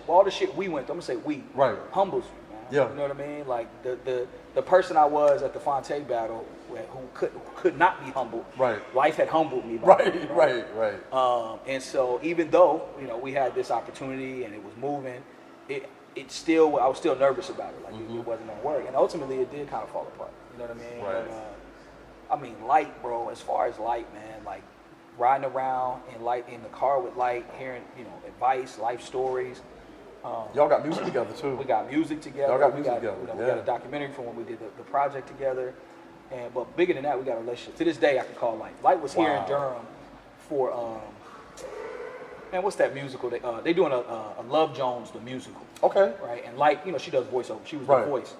All the shit we went through, I'm gonna say we. Right. Humbles you, man. Yeah. You know what I mean? Like the person I was at the Fonte battle who could not be humbled. Right. Life had humbled me. Right. And so even though, you know, we had this opportunity and it was moving, I was still nervous about it. Like it wasn't gonna work. And ultimately it did kind of fall apart. You know what I mean? Right. And, I mean, Lyte, bro, as far as Lyte, man, like riding around in the car with Lyte, hearing, you know, advice, life stories. Y'all got music together too. We got music together. Y'all got music together. You know, we got a documentary from when we did the project together. But bigger than that, we got a relationship. To this day, I can call Lyte. Lyte was here in Durham for, man, what's that musical? They doing a Love Jones, the musical. Okay. Right? And Lyte, you know, she does voiceover. She was the voice.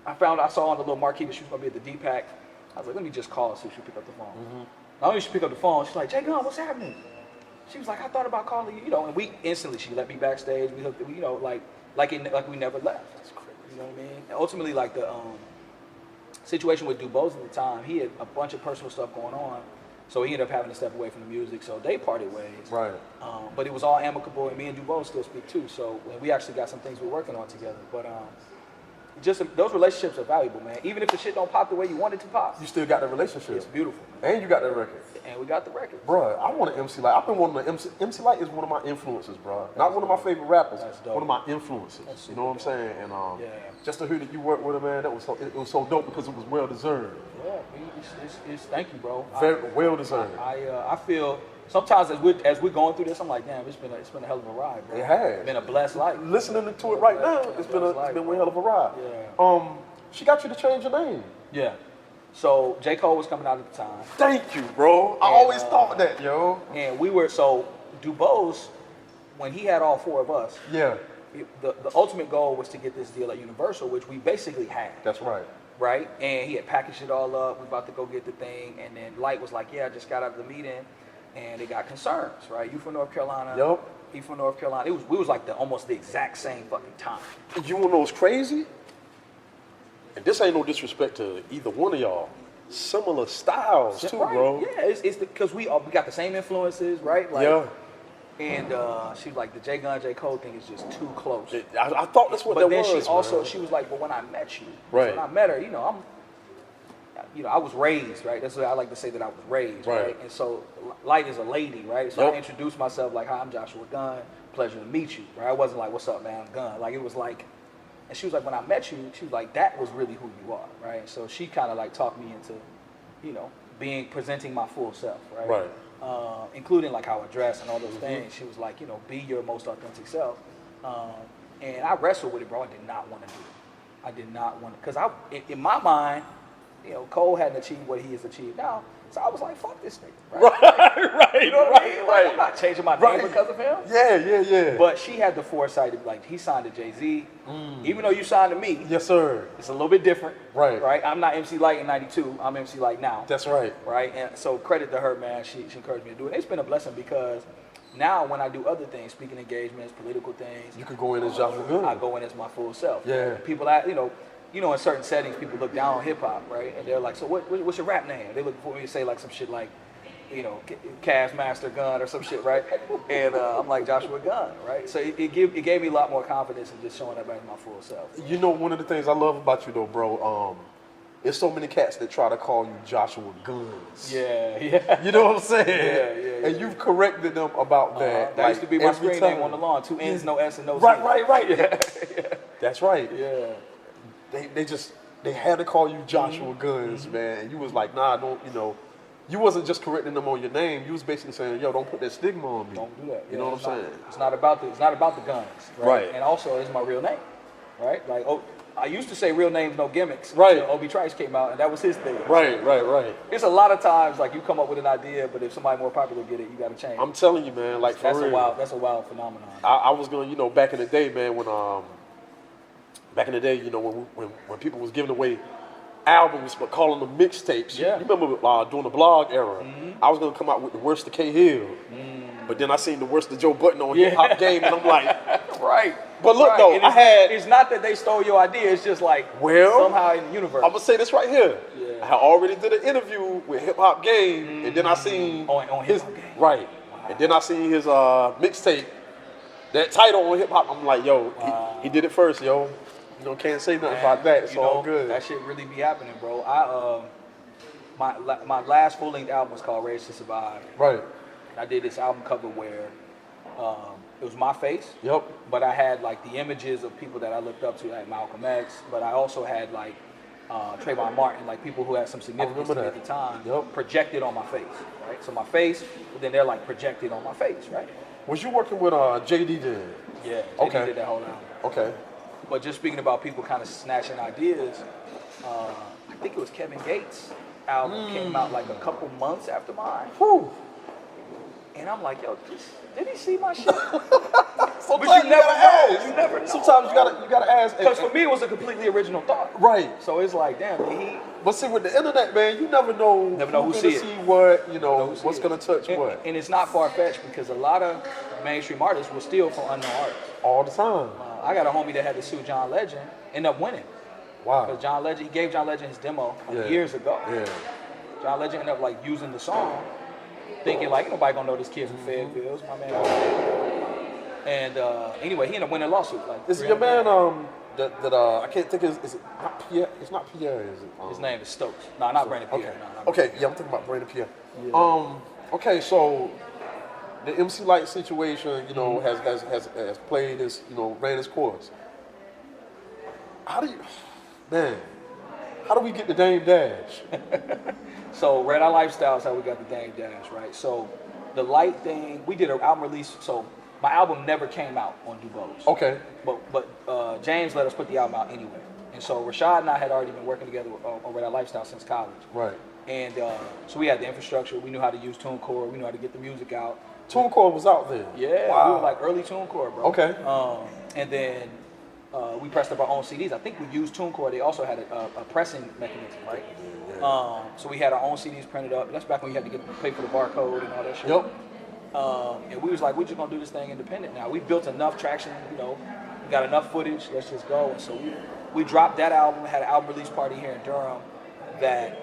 I saw on the little marquee that she was going to be at the D-Pack. I was like, let me just call her, see if she'll pick up the phone. Not only she pick up the phone, she's like, Jay Gunn, what's happening? She was like, I thought about calling you, you know, and we instantly, she let me backstage. We hooked, you know, like we never left. That's crazy. You know what I mean? And ultimately, like the situation with Dubose at the time, he had a bunch of personal stuff going on, so he ended up having to step away from the music. So they parted ways. Right. But it was all amicable, and me and Dubose still speak too. So we actually got some things we're working on together. But just those relationships are valuable, man. Even if the shit don't pop the way you want it to pop, you still got the relationship. It's beautiful. And you got that record. And we got the record. Bro, I want to MC Lyte. I've been wanting to MC Lyte is one of my influences, bro. Not one of my favorite rappers. One of my influences. You know what I'm saying? And just to hear that you worked with him, man, it was so dope because it was well deserved. Yeah, it's thank you, bro. Very well deserved. I feel sometimes as we're going through this, I'm like, damn, it's been a hell of a ride, bro. It has. It's been a blessed life. Listening to it right now, it's been one hell of a ride. Yeah. She got you to change your name. Yeah. So J. Cole was coming out at the time. Thank you, bro. I always thought that, yo. And we were Dubose when he had all 4 of us, Yeah. the ultimate goal was to get this deal at Universal, which we basically had. That's right. Right? And he had packaged it all up. We about to go get the thing. And then Lyte was like, yeah, I just got out of the meeting. And they got concerns, right? You from North Carolina. Yep. He from North Carolina. We was like almost the exact same fucking time. You wanna know what's crazy? And this ain't no disrespect to either one of y'all. Similar styles too, right. bro. Yeah, it's because we got the same influences, right? Like, Yeah. And she was like, the J Gunn, J Cole thing is just too close. I thought that's what But that then was. she also, man. she was like, but when I met you, Right. when I met her, I was raised, right? That's what I like to say, that I was raised, right? And so Lyte is a lady, right? So I introduced myself like, hi, I'm Joshua Gunn. Pleasure to meet you, right? I wasn't like, what's up, man, I'm Gunn. Like, it was like, and she was like, when I met you, she was like, that was really who you are, right? So she kind of like talked me into, presenting my full self, right? Right. Including like how I dress and all those things. She was like, be your most authentic self. And I wrestled with it, bro. I did not want to do it. I did not want to, because in my mind, Cole hadn't achieved what he has achieved now. So I was like, fuck this nigga. Right? Right. You know what I mean? Like, I'm not changing my name because of him. Yeah. But she had the foresight to be like, he signed to Jay-Z. Even though you signed to me, Yes, sir. it's a little bit different. Right. I'm not MC Lyte in 92. I'm MC Lyte now. That's right. Right? And so credit to her, man. She encouraged me to do it. It's been a blessing because now when I do other things, speaking engagements, political things, You could go in as Joshua Gunn. I go in as my full self. Yeah. People, in certain settings, people look down on hip hop, right? And they're like, so what's your rap name? They look for me to say like some shit like, Cast Master Gunn or some shit, right? And I'm like Joshua Gunn, right? So it gave me a lot more confidence in just showing up as my full self. One of the things I love about you though, bro, there's so many cats that try to call you Joshua Guns. Yeah. You know what I'm saying? Yeah. And you've corrected them about that. That used to be my every screen time. name on the lawn. 2 N's, no S, and no C. Right. Yeah. That's right. Yeah. They had to call you Joshua Guns, man. And you was like, nah, don't, you wasn't just correcting them on your name. You was basically saying, yo, don't put that stigma on me. Don't do that. You know what I'm saying? It's not about the guns, Right. And also, it's my real name, right? Like, I used to say real names, no gimmicks. Right. Until Obi Trice came out, and that was his thing. Right. It's a lot of times like you come up with an idea, but if somebody more popular get it, you got to change. I'm telling you, man, like for real. That's a wild phenomenon. I was going, back in the day, man, when when people was giving away albums but calling them mixtapes. Yeah. You remember during the blog era, I was gonna come out with the worst of K-Hill. But then I seen the worst of Joe Budden on Hip Hop Game, and I'm like, right. But look though, And it's it's not that they stole your idea. It's just like somehow in the universe. I'm gonna say this right here. Yeah. I already did an interview with Hip Hop Game, and then I seen on his Hip Hop Game. right, and then I seen his mixtape. That title on Hip Hop, I'm like, yo, he did it first, yo. Can't say nothing about that. It's all good. That shit really be happening, bro. My last full length album was called Race to Survive. Right. I did this album cover where it was my face. Yep. But I had like the images of people that I looked up to, like Malcolm X. But I also had like Trayvon Martin, like people who had some significance to me at the time, projected on my face, right? So my face, but then they're like projected on my face, right? Was you working with JD then? Yeah, JD did that whole album. Okay. But just speaking about people kind of snatching ideas, I think it was Kevin Gates' album came out like a couple months after mine. Whew. And I'm like, yo, did he see my shit? Sometimes But you never know. ask. You never know. Sometimes you gotta ask. Because for me, it was a completely original thought. Right. So it's like, damn, did he? But see, with the internet, man, you never know who who's gonna see it. see what, what's it. gonna touch what. And it's not far-fetched because a lot of mainstream artists will steal from unknown artists. All the time. I got a homie that had to sue John Legend, ended up winning. Wow. Because John Legend, he gave John Legend his demo years ago. Yeah. John Legend ended up like using the song, thinking like, nobody gonna know this kid from Fayetteville, my man. And anyway, he ended up winning a lawsuit. Like, Is your man I can't think is it not Pierre? It's not Pierre, is it? His name is Stokes. No, not Brandon Pierre. Okay. No, not Okay, yeah, I'm thinking about Brandon Pierre. Yeah. Okay, so the MC Lyte situation, has played its, ran its course. How do we get the Dame Dash? So Red Eye Lifestyle is how we got the Dame Dash, right? So the Lyte thing, we did an album release. So my album never came out on DuBose. Okay. But James let us put the album out anyway. And so Rashad and I had already been working together on Red Eye Lifestyle since college. Right. And so we had the infrastructure. We knew how to use TuneCore. We knew how to get the music out. TuneCore was out there. Yeah, Wow. we were like early TuneCore, bro. Okay. And then we pressed up our own CDs. I think we used TuneCore. They also had a pressing mechanism, right? So we had our own CDs printed up. That's back when you had to pay for the barcode and all that shit. Yep. And we was like, we're just gonna do this thing independent now. We built enough traction, you know, we got enough footage, let's just go. And so we dropped that album, had an album release party here in Durham that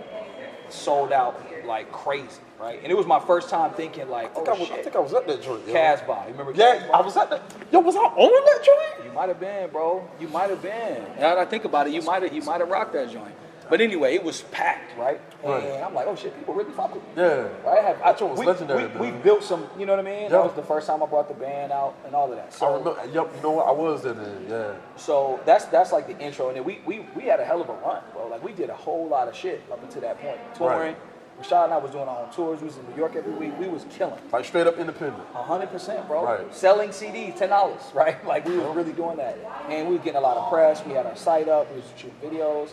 sold out like crazy, right? And it was my first time thinking like, I think I was at that joint. Casbah, you remember Yeah, Casbah? I was at that. Yo, was I on that joint? You might have been, bro. You might have been. Now that I think about it, you might have rocked that joint. But anyway, it was packed, right? And I'm like, oh shit, people really fuck with me. Yeah. Right? That joint was legendary. We built some, you know what I mean? Yep. That was the first time I brought the band out and all of that. So, I remember. Yep. You know what? I was there then. Yeah. So that's like the intro, and then we had a hell of a run, bro. Like we did a whole lot of shit up until that point. Touring. Right. Rashad and I was doing our own tours. We was in New York every week. We was killing. Like straight up independent. 100%, bro. Right. Selling CDs, $10, right? Like we were really doing that, and we were getting a lot of press. We had our site up. We was shooting videos,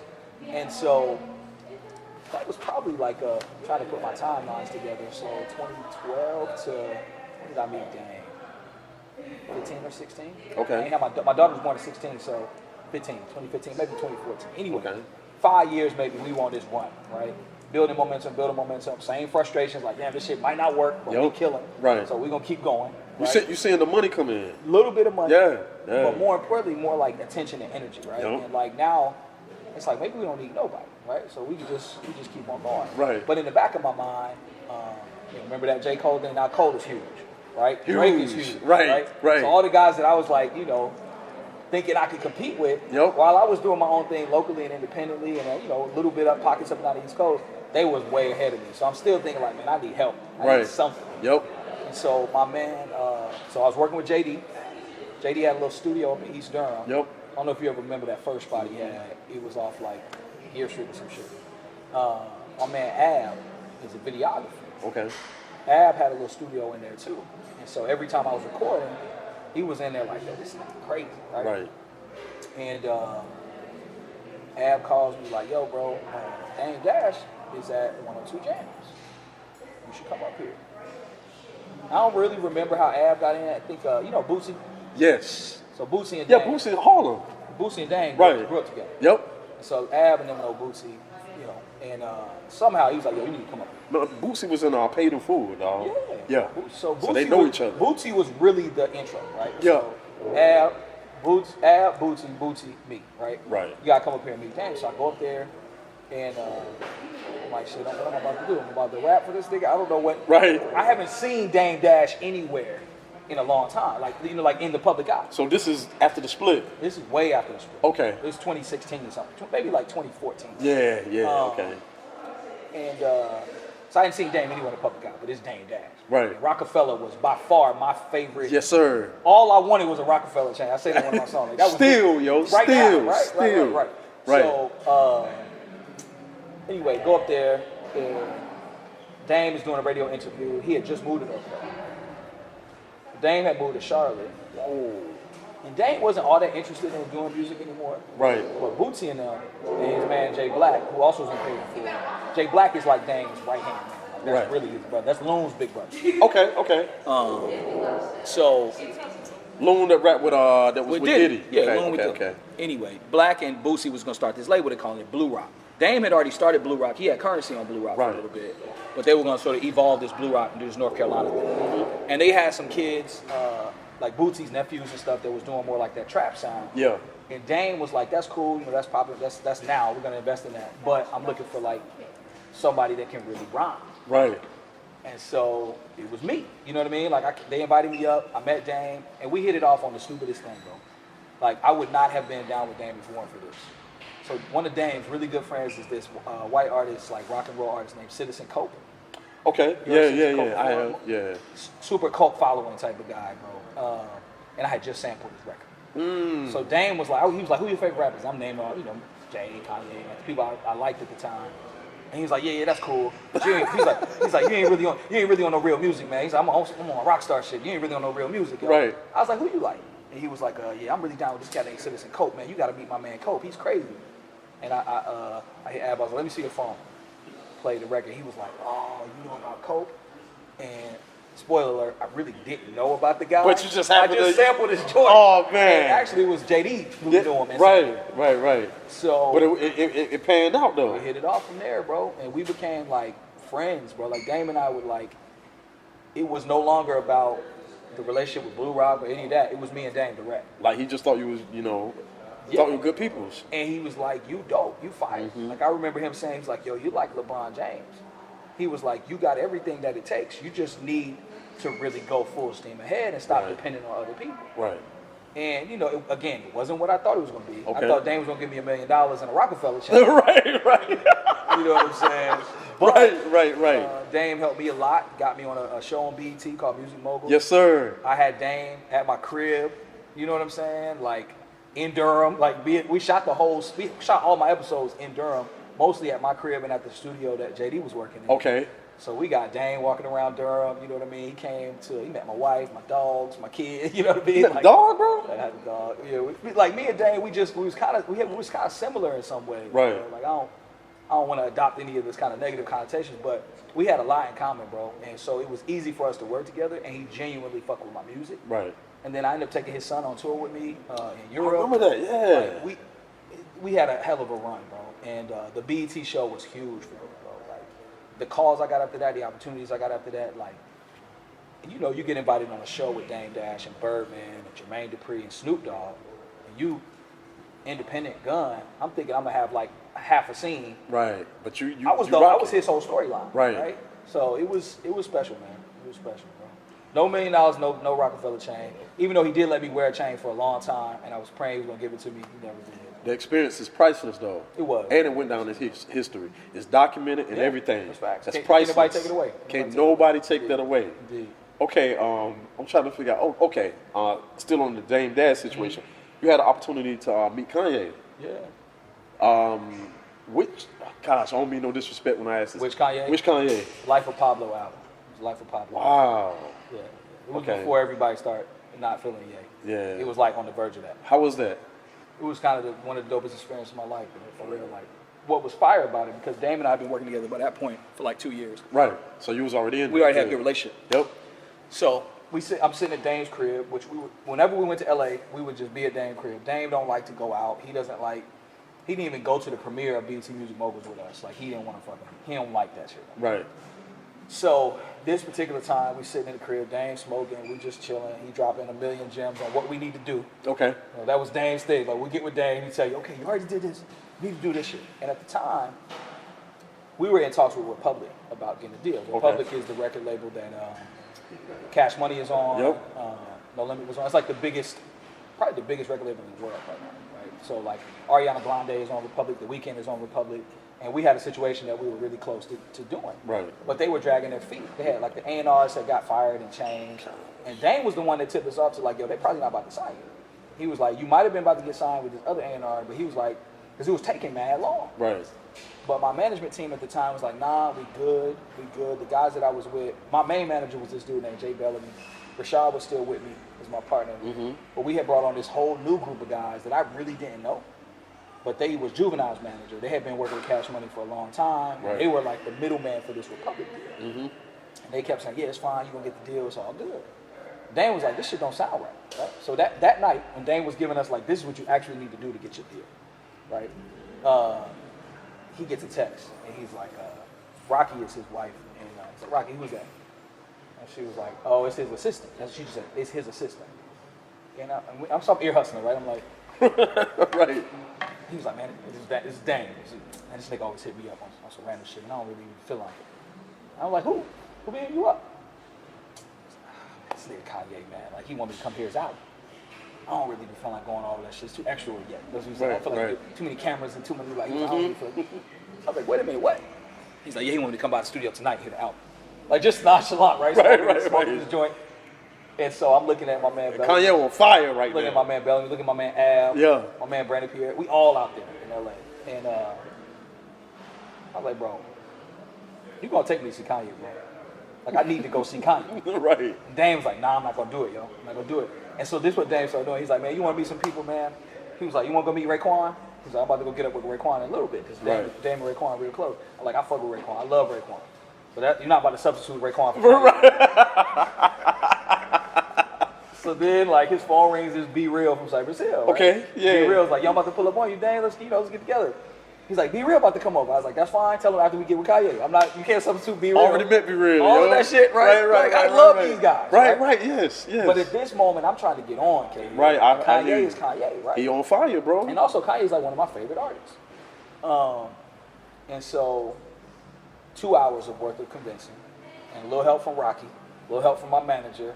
and so that was probably like trying to put my timelines together. So 2012 to when did I meet Dang? 15 or 16. Okay. I ain't have my daughter was born in 16, so 2015, maybe 2014. Anyway, Okay. 5 years maybe we were on this run, right? Building momentum. Same frustrations, like damn, this shit might not work, but we killing. Right. So we're gonna keep going. Right? You seeing the money come in? Little bit of money. Yeah. But more importantly, more like attention and energy, right? Yep. And like now, it's like maybe we don't need nobody, right? So we just keep on going. Right. But in the back of my mind, remember that J. Cole thing? Now Cole is huge, right? Huge. Drake is huge. Right. So all the guys that I was like, you know, thinking I could compete with, Yep. while I was doing my own thing locally and independently, and you know, a little bit up pockets up and down the East Coast, they was way ahead of me. So I'm still thinking like, man, I need help. I need something. Yep. And so my man, so I was working with JD. JD had a little studio up in East Durham. Yep. I don't know if you ever remember that first spot he had. It was off like Gear Street or some shit. My man Ab is a videographer. Okay. Ab had a little studio in there too. And so every time I was recording, he was in there like, yo, this is crazy, right? Right. And Ab calls me like, yo, bro, Dame Dash is at 102 Jams. You should come up here. I don't really remember how Ab got in. I think, you know, Bootsy. Yes. So Bootsy and Yeah, Dame. Boosie in Harlem. Bootsy and Dame Right. grew up together. Yep. So Ab and them know Bootsy, you know, and somehow he was like, yo, you need to come up. No, Boosie was in Paid in Full, dog. Yeah. So they Bootsy know was, each other. Bootsy was really the intro, right? Yeah. So Ab, Bootsy, me, right? Right. You gotta come up here and meet Dame. So I go up there, and I'm like, shit, what am I about to do? I'm about to rap for this nigga. I don't know what. Right. I haven't seen Dame Dash anywhere in a long time, like you know, like in the public eye. So this is after the split. This is way after the split. Okay. It was 2016 or something, maybe like 2014. Yeah. Okay. And so I hadn't seen Dame anywhere in the public eye, but it's Dame Dash. Right. And Rockefeller was by far my favorite. Yes, sir. All I wanted was a Rockefeller chain. I say that in one of my songs. Like, that was Still, yo. right Still. now, right? Still. Right. Right. So anyway, go up there, and Dame is doing a radio interview. He had just moved to North Carolina. Dame had moved to Charlotte. And Dame wasn't all that interested in doing music anymore. Right. But Bootsy and them, and his man Jay Black, who also was in Paid in Full. Jay Black is like Dame's right hand man. Like, that's Right. really his brother. That's Loon's big brother. Okay. So Loon that rap with that was with Diddy. Yeah, okay, Loon with Diddy. okay. Anyway, Black and Bootsy was gonna start this label. They calling it Blue Rock. Dame had already started Blue Rock. He had currency on Blue Rock for a Right. little bit, but they were gonna sort of evolve this Blue Rock and do this North Carolina thing. And they had some kids, like Bootsy's nephews and stuff, that was doing more like that trap sound. Yeah. And Dame was like, "That's cool. You know, that's popular. That's now. We're gonna invest in that. But I'm looking for like somebody that can really rhyme." Right. And so it was me. You know what I mean? Like they invited me up. I met Dame, and we hit it off on the stupidest thing, bro. Like I would not have been down with Dame if it weren't for this. So one of Dame's really good friends is this white artist, like rock and roll artist named Citizen Cope. Okay. You ever seen Yeah. Cope I before? have. Yeah. Super cult following type of guy, bro. And I had just sampled his record. So Dame was like, he was like, "Who your favorite rappers?" I'm naming all, you know, Jay, Kanye, like the people I liked at the time. And he was like, "Yeah, that's cool." But he's like, you ain't really on no real music, man. He's like, I'm on rock star shit. You ain't really on no real music, yo. Right. I was like, "Who you like?" And he was like, "Yeah, I'm really down with this cat named Citizen Cope, man. You got to meet my man Cope. He's crazy." And I hit Ab. I was like, "Let me see your phone." Played the record. He was like, "Oh, you know about Cope?" And spoiler alert, I really didn't know about the guy. But you just happened to sampled his joint. Oh, man. And actually, it was JD who was doing it. Right. So, but it panned out though. We hit it off from there, bro, and we became like friends, bro. Like Dame and I would like. It was no longer about the relationship with Blue Rock or any of that. It was me and Dame direct. Like he just thought you was, thought you were good peoples. And he was like, "You dope, you fire." Like I remember him saying, "He's like, yo, you like LeBron James." He was like, "You got everything that it takes. You just need to really go full steam ahead and stop depending on other people." Right. And again, it wasn't what I thought it was gonna be. Okay. I thought Dame was gonna give me $1 million and a Rockefeller check. right. You know what I'm saying? But, right. Dame helped me a lot. Got me on a show on BET called Music Mogul. Yes, sir. I had Dame at my crib. You know what I'm saying? Like in Durham. Like we shot all my episodes in Durham, mostly at my crib and at the studio that JD was working in. Okay. So we got Dame walking around Durham. You know what I mean? He met my wife, my dogs, my kid. You know what I mean? Like, dog, bro. I had a dog. Yeah, like me and Dame, we was kind of similar in some ways. Right. Bro. Like I don't want to adopt any of this kind of negative connotations, but we had a lot in common, bro. And so it was easy for us to work together, and he genuinely fucked with my music. Right. And then I ended up taking his son on tour with me in Europe. I remember that, yeah. Like, we had a hell of a run, bro. And the BET show was huge for me, bro. Like the calls I got after that, the opportunities I got after that, like, you get invited on a show with Dame Dash and Birdman and Jermaine Dupri and Snoop Dogg, and you, independent gun, I'm thinking I'm gonna have like half a scene. Right, but I I was his whole storyline. Right. So it was special, man. It was special, bro. No $1 million, no Rockefeller chain. Even though he did let me wear a chain for a long time, and I was praying he was gonna give it to me, he never did. The experience is priceless, though. It was, and it went down in history. It's documented and everything. That's facts. That's Can't priceless. nobody take it away. Can't nobody take that away. Indeed. Okay, I'm trying to figure out. Okay, still on the Dame Dash situation. You had an opportunity to meet Kanye. Yeah. Gosh, I don't mean no disrespect when I ask this. Which Kanye? Which Kanye? Life of Pablo album. It was Life of Pablo. Wow. Yeah. It was before everybody started not feeling yay. Yeah. It was like on the verge of that. How was that? It was kind of one of the dopest experiences of my life, man, for real. Like, what was fire about it, because Dame and I had been working together by that point for like 2 years. Right. So you was already in. We already had a good relationship. Yep. So I'm sitting at Dame's crib, which whenever we went to LA, we would just be at Dame's crib. Dame don't like to go out. He didn't even go to the premiere of BET Music Moguls with us. Like, he didn't want to he don't like that shit. Right. So this particular time, we sitting in the crib, Dame smoking, we just chilling. He dropping a million gems on what we need to do. Okay. That was Dame's thing. Like, we get with Dame, he tell you, okay, you already did this. You need to do this shit. And at the time, we were in talks with Republic about getting a deal. Republic is the record label that Cash Money is on. Yep. No Limit was on. It's like probably the biggest record label in the world right now. Right? So like Ariana Grande is on Republic, The Weeknd is on Republic. And we had a situation that we were really close to doing. Right. But they were dragging their feet. They had like the A&Rs that got fired and changed. And Dame was the one that tipped us off to like, yo, they're probably not about to sign you. He was like, you might have been about to get signed with this other A&R, but he was like, because it was taking mad long. Right. But my management team at the time was like, nah, we good. The guys that I was with, my main manager was this dude named Jay Bellamy. Rashad was still with me as my partner. Mm-hmm. But we had brought on this whole new group of guys that I really didn't know. But they was Juvenile's manager. They had been working with Cash Money for a long time. Right. They were like the middleman for this Republic deal. Mm-hmm. And they kept saying, yeah, it's fine. You're going to get the deal. It's all good. Dame was like, this shit don't sound right. So that night, when Dame was giving us like, this is what you actually need to do to get your deal. Right? He gets a text. And he's like, Rocky is his wife. And I said, Rocky, who's that? And she was like, oh, it's his assistant. That's what she said. It's his assistant. And I'm some ear hustling, right? I'm like, right. He was like, man, this is Dame. And this nigga always hit me up on some random shit, and I don't really even feel like it. I'm like, who? Who hitting you up? This nigga Kanye, man. Like, he wanted me to come hear his album. I don't really feel like going all of that shit. It's too extra yet. That's what he said. I feel like too many cameras and too many, like, I don't really feel like. I was like, wait a minute, what? He's like, yeah, he wanted me to come by the studio tonight and hear the album. Like, just nonchalant, right? Smoking his joint. And so I'm looking at my man Bellamy. Kanye on fire right now. Looking at my man Bellamy, looking at my man Ab, yeah, my man Brandon Pierre. We all out there in LA. And I was like, bro, you gonna take me to see Kanye, bro. Like, I need to go see Kanye. Right. And Dame was like, nah, I'm not gonna do it, yo. I'm not gonna do it. And so this is what Dame started doing. He's like, man, you wanna meet some people, man? He was like, you wanna go meet Raekwon? He's like, I'm about to go get up with Raekwon in a little bit, because Dame and Raekwon are real close. I'm like, I fuck with Raekwon. I love Raekwon. So that you're not about to substitute Raekwon for Kanye. So then, like, his phone rings, is Be Real from Cypress Hill. Right? Okay, yeah. Be Real's like, yo, I'm about to pull up on you, dang, let's get together. He's like, Be Real about to come over. I was like, that's fine. Tell him after we get with Kanye. You can't substitute Be Real. Already met Be Real. All of that shit, right? Like, I love these guys. Right, yes. But at this moment, I'm trying to get on K-Hill. Right, Kanye is Kanye, right? He on fire, bro. And also, Kanye's like one of my favorite artists. And so, 2 hours of worth of convincing, and a little help from Rocky, a little help from my manager.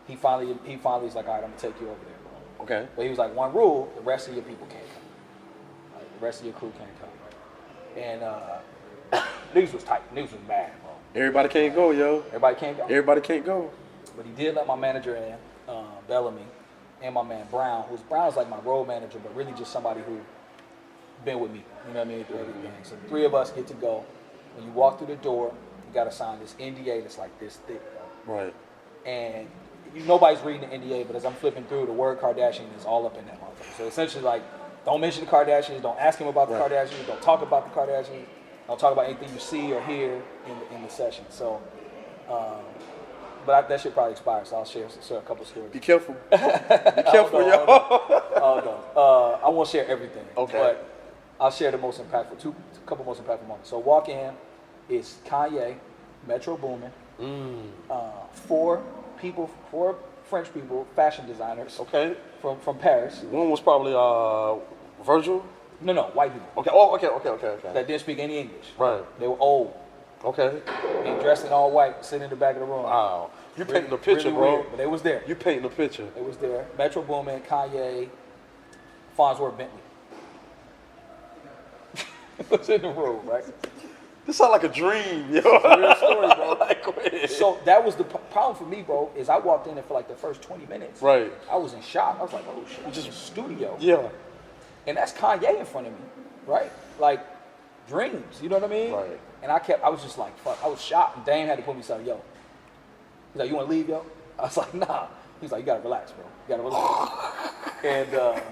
He finally is like, all right, I'm gonna take you over there, bro. Okay. But he was like, one rule: the rest of your people can't come. Like, the rest of your crew can't come. And niggas was tight. Niggas was mad, bro. Everybody can't go, yo. Everybody can't go. Everybody can't go. But he did let my manager in, Bellamy, and my man Brown's like my road manager, but really just somebody who been with me. You know what I mean? Through everything. So the three of us get to go. When you walk through the door, you gotta sign this NDA that's like this thick, bro. Right. And nobody's reading the NDA, but as I'm flipping through, the word Kardashian is all up in that motherfucker. So essentially, like, don't mention the Kardashians, don't ask him about the Kardashians, don't talk about the Kardashians, don't talk about anything you see or hear in the session. So, but that shit probably expires, so I'll share a couple stories. Be careful. Be careful, yo. I won't share everything. Okay. But I'll share the most impactful, a couple most impactful moments. So walk in, it's Kanye, Metro Boomin, four French people, fashion designers. Okay. From Paris. One was probably Virgil. No, white people. Okay. Oh, okay. That didn't speak any English. Right. They were old. Okay. And dressed in all white, sitting in the back of the room. Wow. You painting a picture, really bro. Weird, but they was there. You painting a picture. They was there. Metro Boomin, Kanye, Farnsworth Bentley. was in the room, right? This sound like a dream, yo. It's a real story, bro. Like, so that was the problem for me, bro, is I walked in there for like the first 20 minutes. Right. I was in shock. I was like, oh shit, just a studio. Yeah. And that's Kanye in front of me, right? Like, dreams, you know what I mean? Right. And I was just like, fuck, I was shocked. And Dame had to put me something, yo. He's like, you want to leave, yo? I was like, nah. He's like, you got to relax, bro. You got to relax. And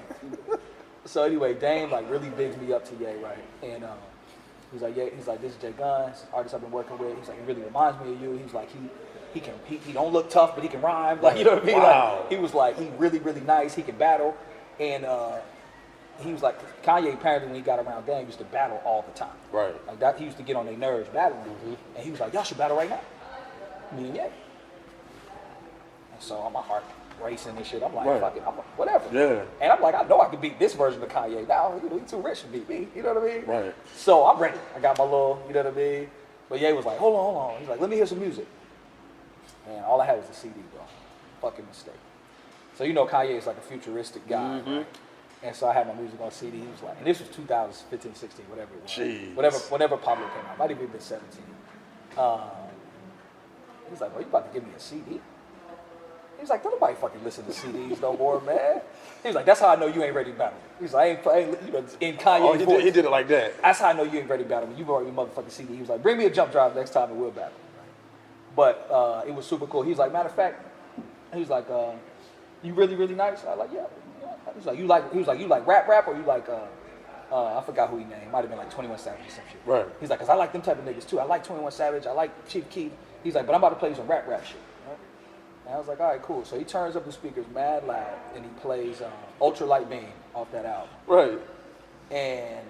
so anyway, Dame like really bigs me up to Ye, right? And he's like, yeah, he's like, this is Jay Guns, artist I've been working with. He's like, he really reminds me of you. He's like, he don't look tough, but he can rhyme. Like, you know what I mean? Wow. Like, he was like, he really, really nice. He can battle. And he was like, Kanye apparently when he got around Dame used to battle all the time. Right. Like that, he used to get on their nerves battling. And he was like, y'all should battle right now. Me and Ye. And so my heart racing and shit. I'm like, fuck it, I'm like, whatever. Yeah. And I'm like, I know I can beat this version of Kanye now. You know, he's too rich to beat me. You know what I mean? Right. So I'm ready. I got my little, you know what I mean? But Ye was like, hold on. He's like, let me hear some music. And all I had was a CD, bro. Fucking mistake. So you know Kanye is like a futuristic guy. Right? And so I had my music on CD. He was like, and this was 2015, 16, whatever it was. Jeez. Whenever Pablo came out. Might have even been 17. He's like, bro, you about to give me a CD? He's like, don't nobody fucking listen to CDs no more, man. He was like, that's how I know you ain't ready to battle. He's like, I ain't you know, in Kanye's voice. He did it like that. That's how I know you ain't ready to battle. You've already motherfucking CD. He was like, bring me a jump drive next time and we'll battle. But it was super cool. He was like, matter of fact, he was like, you really, really nice? I was like, yeah. He was like, you like rap or you like, I forgot who he named. Might have been like 21 Savage or some shit. Right. He's like, cause I like them type of niggas too. I like 21 Savage. I like Chief Keef. He's like, but I'm about to play some rap shit. Right? And I was like, all right, cool. So he turns up the speakers mad loud and he plays Ultra Light Beam off that album. Right. And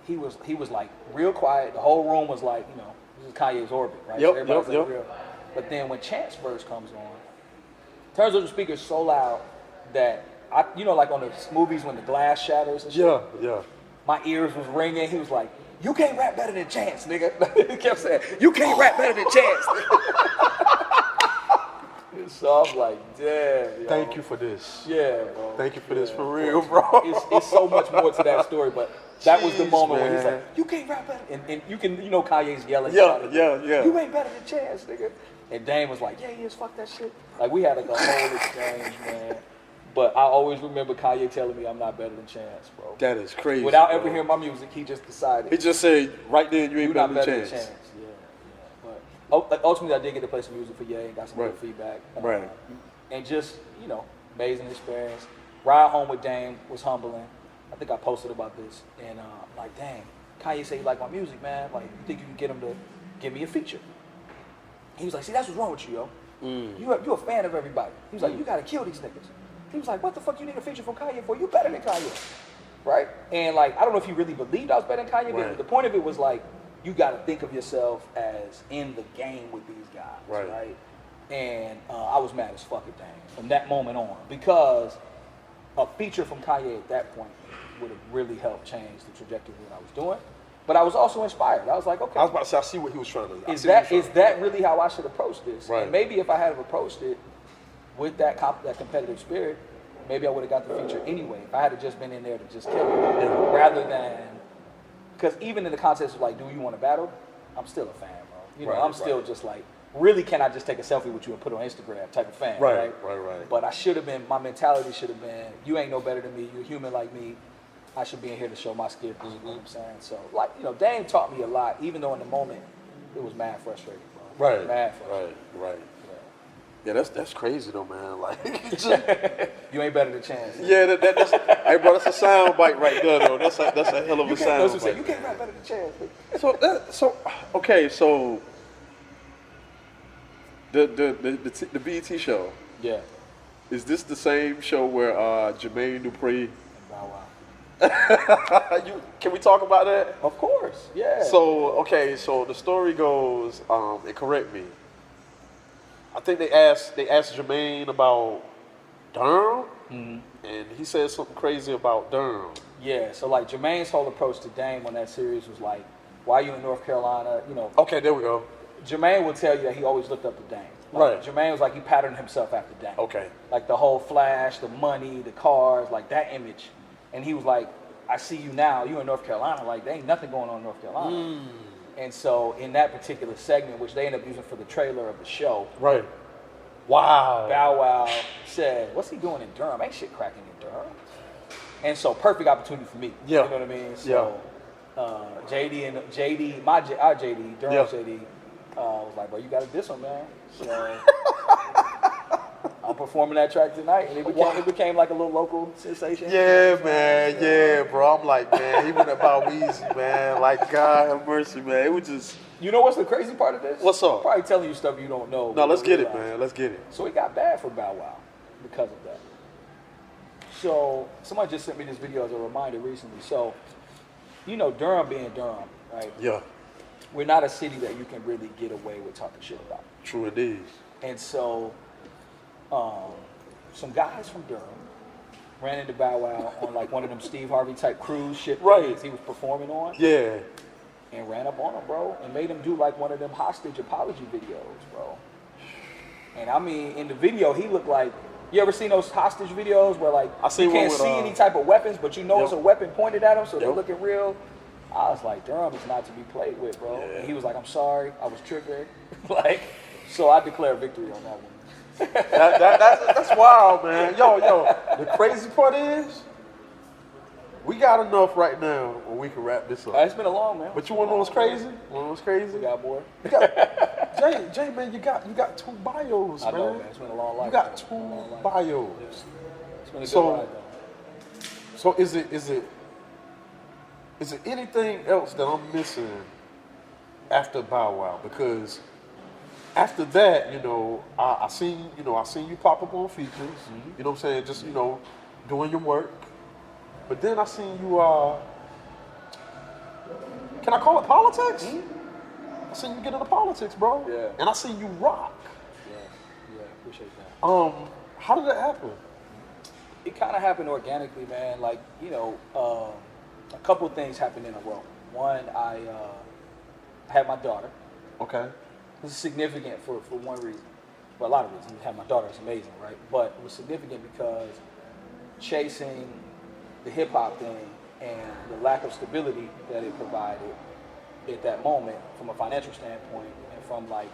he was like real quiet. The whole room was like, you know, this is Kanye's orbit, right? Yep, So everybody's like real. But then when Chance verse comes on, turns up the speakers so loud that you know, like on the movies when the glass shatters and shit. Yeah. My ears was ringing. He was like, you can't rap better than Chance, nigga. He kept saying, you can't rap better than Chance. So I'm like, damn, yo. Thank you for this. Yeah, bro. Thank you for this, for real, bro. It's so much more to that story, but that was the Jeez, moment man. when he's like, you can't rap better. And you can, you know, Kanye's yelling. Yeah. You ain't better than Chance, nigga. And Dame was like, yeah, he is, fuck that shit. Like, we had like a whole exchange, man. But I always remember Kanye telling me I'm not better than Chance, bro. That is crazy. Without ever hearing my music, he just decided. He just said right then, you ain't You're better not than better Chance. than Chance. Yeah. But ultimately, I did get to play some music for Ye and got some good feedback. Right. And just, you know, amazing experience. Ride home with Dame was humbling. I think I posted about this. And I'm like, dang, Kanye said he like my music, man. Like, you think you can get him to give me a feature? He was like, see, that's what's wrong with you, yo. You a fan of everybody. He was like, you gotta kill these niggas. He was like, what the fuck you need a feature from Kanye for? You better than Kanye. Right? And like, I don't know if he really believed I was better than Kanye, but the point of it was like, you gotta think of yourself as in the game with these guys. Right? And I was mad as fuck at Dame from that moment on, because a feature from Kanye at that point would have really helped change the trajectory of what I was doing. But I was also inspired. I was like, okay. I was about to say, I see what he was trying to. Is that really how I should approach this? Right. And maybe if I had approached it with that competitive spirit, maybe I would have got the feature anyway. If I had just been in there to just kill it, rather than, because even in the context of like, do you want to battle? I'm still a fan, bro. You know, I'm still just like, really, can I just take a selfie with you and put it on Instagram type of fan, right? But I should have been, my mentality should have been, you ain't no better than me, you're human like me, I should be in here to show my skills, you know what I'm saying? So, like, you know, Dame taught me a lot, even though in the moment, it was mad frustrating, bro. Right. Mad frustrating. Right. Yeah, that's crazy though, man. Like, you ain't better than Chance. Yeah, that's hey, bro, that's a sound bite right there, though. That's a hell of a sound bite. You can't rap better than Chance. Okay, so the BET show. Yeah. Is this the same show where Jermaine Dupri? Wow. Can we talk about that? Of course, yeah. So the story goes, and correct me. I think they asked Jermaine about Durham, and he said something crazy about Durham. Yeah, so like Jermaine's whole approach to Dame on that series was like, why are you in North Carolina? You know. Okay, there we go. Jermaine will tell you that he always looked up to Dame. Like, Jermaine was like, he patterned himself after Dame. Okay. Like the whole flash, the money, the cars, like that image. And he was like, I see you now, you in North Carolina, like there ain't nothing going on in North Carolina. And so in that particular segment, which they ended up using for the trailer of the show. Right. Wow. Bow Wow said, what's he doing in Durham? Ain't shit cracking in Durham. And so perfect opportunity for me. Yeah. You know what I mean? So JD, our JD, Durham's JD, was like, bro, you got to diss him, man. So I'm performing that track tonight, and it became like a little local sensation. Yeah, man. Yeah, bro. I'm like, man, he went about Weezy, man. Like, God have mercy, man. It was just. You know what's the crazy part of this? What's up? I'm probably telling you stuff you don't know. No, let's get it, man. Let's get it. So it got bad for Bow Wow because of that. So somebody just sent me this video as a reminder recently. So, you know, Durham being Durham, right? Yeah. We're not a city that you can really get away with talking shit about. True indeed. And so, some guys from Durham ran into Bow Wow on like one of them Steve Harvey type cruise ship things he was performing on. Yeah. And ran up on him, bro, and made him do like one of them hostage apology videos, bro. And I mean, in the video, he looked like, you ever seen those hostage videos where like you can't see any type of weapons, but you know it's a weapon pointed at him, so they're looking real. I was like, Durham is not to be played with, bro. Yeah. And he was like, I'm sorry, I was triggered. Like, so I declare victory on that one. That's wild, man. Yo, the crazy part is, we got enough right now where we can wrap this up. It's been a long, man. But you want to know what's crazy? We got more. Jay, man, you got 2 bios, man. I know, man. It's been a long life. You got 2 bios. It's been a good ride, though. So is it anything else that I'm missing after Bow Wow? Because after that, you know, I seen you pop up on features. You know what I'm saying? Just, you know, doing your work. But then I seen you, can I call it politics? I seen you get into politics, bro. Yeah. And I seen you rock. Yeah, appreciate that. How did that happen? It kind of happened organically, man. Like, you know, a couple of things happened in a row. One, I had my daughter. Okay. This is significant for one reason. Well, a lot of reasons. Having my daughter is amazing, right? But it was significant because chasing the hip hop thing and the lack of stability that it provided at that moment from a financial standpoint and from like,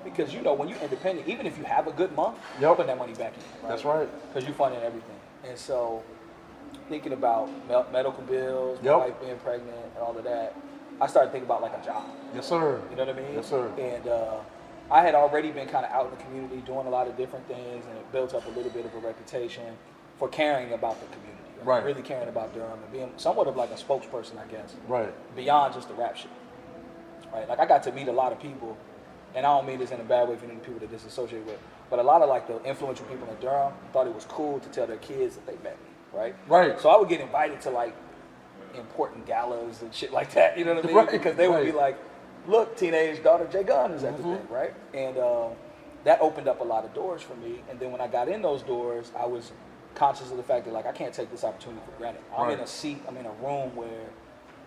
because you know when you're independent, even if you have a good month, you're putting that money back in. Right? That's right. Because you're funding everything. And so thinking about medical bills, my wife being pregnant and all of that, I started thinking about like a job. Yes, sir. You know what I mean? Yes, sir. And I had already been kind of out in the community doing a lot of different things, and it built up a little bit of a reputation for caring about the community. Right. Really caring about Durham and being somewhat of like a spokesperson, I guess. Right. Beyond just the rap shit. Right. Like I got to meet a lot of people and I don't mean this in a bad way for any people to disassociate with, but a lot of like the influential people in Durham thought it was cool to tell their kids that they met me, right? Right. So I would get invited to like important galas and shit like that, you know what I mean? Right, Because they would be right. like, look, teenage daughter Jay Gunn is at the thing, right? And that opened up a lot of doors for me. And then when I got in those doors, I was conscious of the fact that like I can't take this opportunity for granted. I'm in a seat, I'm in a room where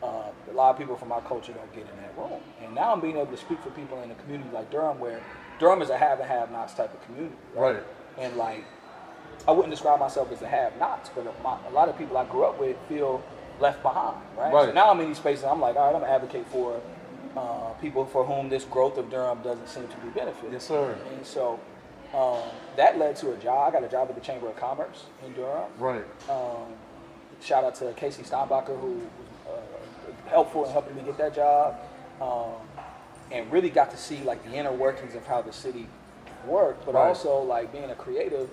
a lot of people from our culture don't get in that room. And now I'm being able to speak for people in a community like Durham, where Durham is a have and have-nots type of community. Right. And like, I wouldn't describe myself as a have-nots, but a lot of people I grew up with feel left behind, right? Right. So now I'm in these spaces, I'm like, all right, I'm gonna advocate for people for whom this growth of Durham doesn't seem to be benefiting. Yes, sir. And so that led to a job. I got a job at the Chamber of Commerce in Durham. Right. Shout out to Casey Steinbacher, who was helpful in helping me get that job, and really got to see like the inner workings of how the city worked, but Right. also like being a creative,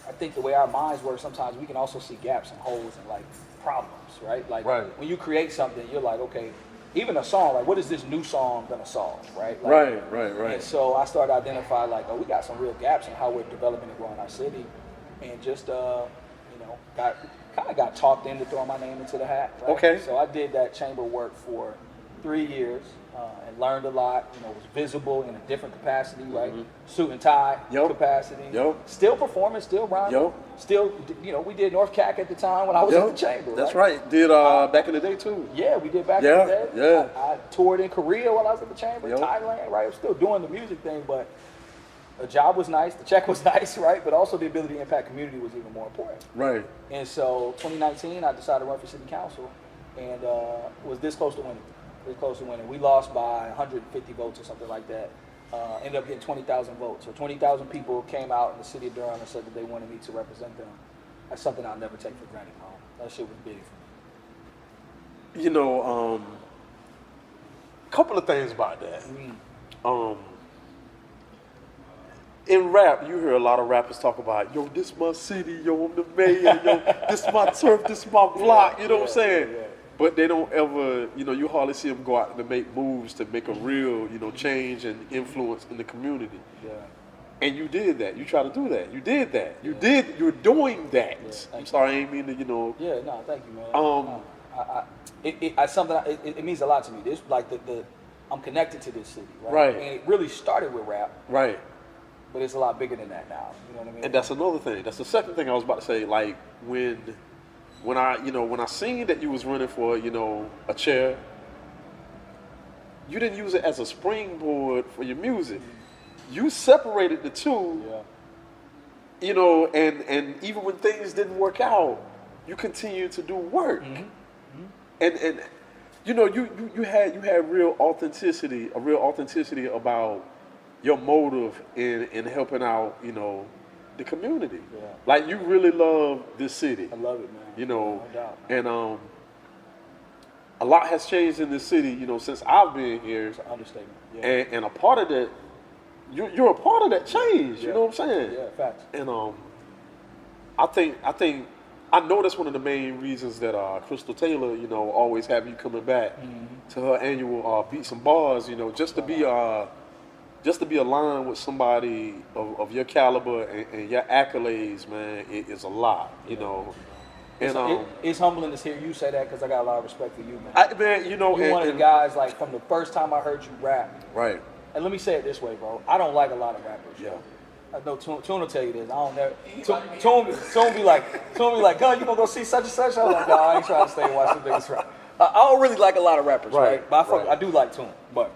I think the way our minds work, sometimes we can also see gaps and holes and like problems, right? Like Right. when you create something, you're like, okay, even a song, like what is this new song gonna solve, right? Like, Right. And so I started to identify like, oh, we got some real gaps in how we're developing and growing our city, and just got talked into throwing my name into the hat. Right? Okay. So I did that chamber work for 3 years and learned a lot. Was visible in a different capacity, right? Suit and tie capacity. Yep. Still performing, still rhyming. Yep. Still, we did North Cac at the time when I was at the chamber. That's right. Did back in the day too. Yeah, we did back in the day. Yeah. I toured in Korea while I was at the chamber, Yep. Thailand, right? I was still doing the music thing, but the job was nice, the check was nice, right? But also the ability to impact community was even more important. Right. And so 2019, I decided to run for city council and was this close to winning. We lost by 150 votes or something like that. Ended up getting 20,000 votes. So 20,000 people came out in the city of Durham and said that they wanted me to represent them. That's something I'll never take for granted, home. That shit was big for me. Couple of things about that. In rap, you hear a lot of rappers talk about, yo, this my city, yo, I'm the mayor, yo, this my turf, this my block, you know what I'm saying? Yeah. But they don't ever, you hardly see them go out and make moves to make a real, change and influence in the community. Yeah. And you did that. You try to do that. You did that. You're doing that. Yeah, I'm sorry, I ain't mean to, Yeah, no, thank you, man. It means a lot to me. This like I'm connected to this city, right? Right. And it really started with rap, Right. but it's a lot bigger than that now. You know what I mean? And that's another thing. That's the second thing I was about to say. Like when I seen that you was running for, a chair, you didn't use it as a springboard for your music. You separated the two. Yeah. And even when things didn't work out, you continued to do work. And you had real authenticity, a real authenticity about your motive in helping out, the community. Yeah. Like you really love this city. I love it, man. No doubt. And a lot has changed in this city, since I've been here. It's an understatement. Yeah. And a part of that, you're a part of that change. You know what I'm saying? Yeah, facts. And I know that's one of the main reasons that Crystal Taylor, always have you coming back to her annual Beats and Bars, just to be aligned with somebody of your caliber and your accolades, man. It is a lot, And it's humbling to hear you say that because I got a lot of respect for you, man. you're one of the guys, like, from the first time I heard you rap. Right. And let me say it this way, bro. I don't like a lot of rappers. Yeah. I know Tune will tell you this. I don't never. Tune be like, Gunn, you gonna go see such and such? I'm like, no, I ain't trying to stay and watch some niggas rap. I don't really like a lot of rappers, right? But I do like Tune, but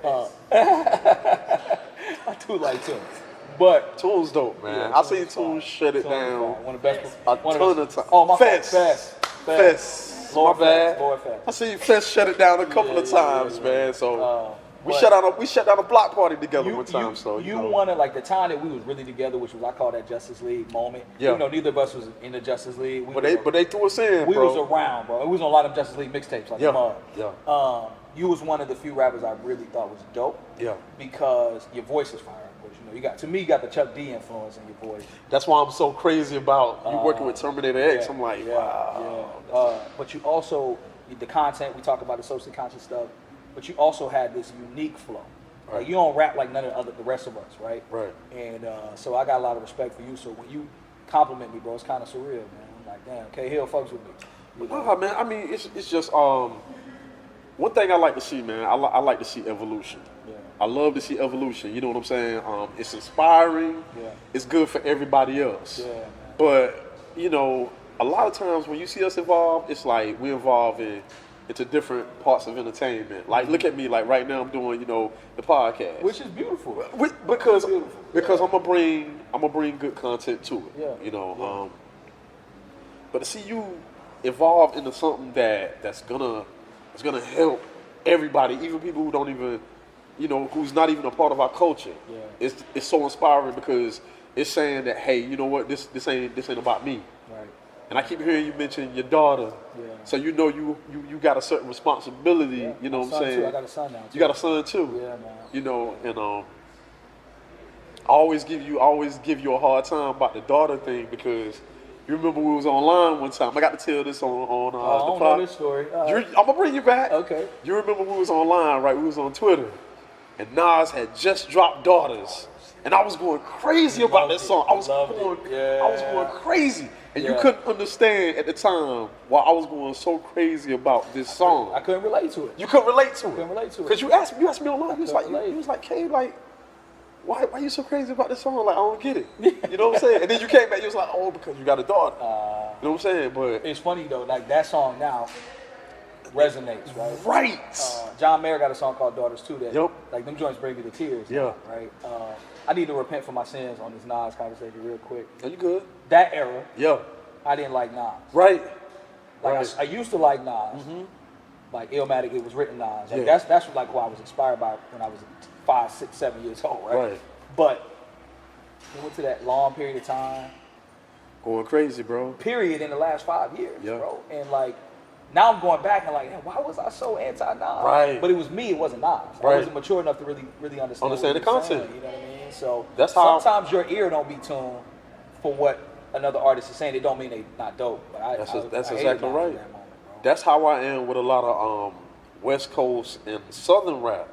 I do like Tune. But Tune's dope, man. Yeah, I seen Tune shut it down one of the best. a ton of times. Oh, my Fest. Lord My bad. Fest. I seen Fest shut it down a couple of times, man. So we shut down a block party together one time. You wanted, like, the time that we was really together, which was, I call that Justice League moment. Yeah. Neither of us was in the Justice League. But they threw us in, we bro. was around, bro. We was on a lot of Justice League mixtapes, like Mud. Yeah. You was one of the few rappers I really thought was dope. Yeah. Because your voice is fire. You got the Chuck D influence in your voice. That's why I'm so crazy about you working with Terminator X. I'm like, wow. Yeah. But you also, the content, we talk about the socially conscious stuff, but you also had this unique flow. Like you don't rap like none of the rest of us, right? Right. And so I got a lot of respect for you. So when you compliment me, bro, it's kind of surreal, man. I'm like, damn, K-Hill fucks with me. You know? Nah, man. I mean, it's just one thing I like to see, man. I like to see evolution. Yeah. I love to see evolution. You know what I'm saying? It's inspiring. Yeah. It's good for everybody else. Yeah, man. But you know, a lot of times when you see us evolve, it's like we evolve into different parts of entertainment. Like, look at me. Like right now, I'm doing the podcast, Which is beautiful. because I'm gonna bring good content to it. Yeah. But to see you evolve into something that's gonna help everybody, even people who don't even, who's not even a part of our culture. Yeah. It's so inspiring because it's saying that, hey, you know what, this ain't about me. Right. And I keep hearing you mention your daughter. Yeah. So you got a certain responsibility. Yeah. You know My what I'm son saying? too. I got a son now too. You got a son too. Yeah, man. And I always give you a hard time about the daughter thing because you remember we was online one time. I got to tell this on I the don't pod. know this story. I'm gonna bring you back. Okay. You remember we was online, right? We was on Twitter, and Nas had just dropped Daughters, and I was going crazy about that song. I was going crazy, and you couldn't understand at the time why I was going so crazy about this song. I couldn't relate to it. You couldn't relate to it. Couldn't relate to it. Because you asked me online. You was like, relate. you was like, K, like, why you so crazy about this song? Like, I don't get it. You know what I'm saying? And then you came back, you was like, oh, because you got a daughter. You know what I'm saying? But It's funny though, like that song now resonates, right? right. John Mayer got a song called Daughters too that Yep. like them joints bring me to tears. Yeah. Right. I need to repent for my sins on this Nas conversation real quick. Are you good? That era, Yeah. I didn't like Nas. Right. Like Right. I used to like Nas. Like Illmatic, it was written Nas. Like Yeah. that's like who I was inspired by when I was 5, 6, 7 years old, right? Right. But we went to that long period of time, Going crazy, bro. period, in the last 5 years, Yeah. bro. And like now I'm going back and like, man, why was I so anti-Nas? Right. But it was me, it wasn't Nas. I Right. wasn't mature enough to really understand what Understand he the was saying, content. you know what I mean? So That's how- sometimes your ear don't be tuned for what another artist is saying. It don't mean they not dope. But That's I hated exactly Nas in right. that moment, bro. That's how I am with a lot of West Coast and Southern rap.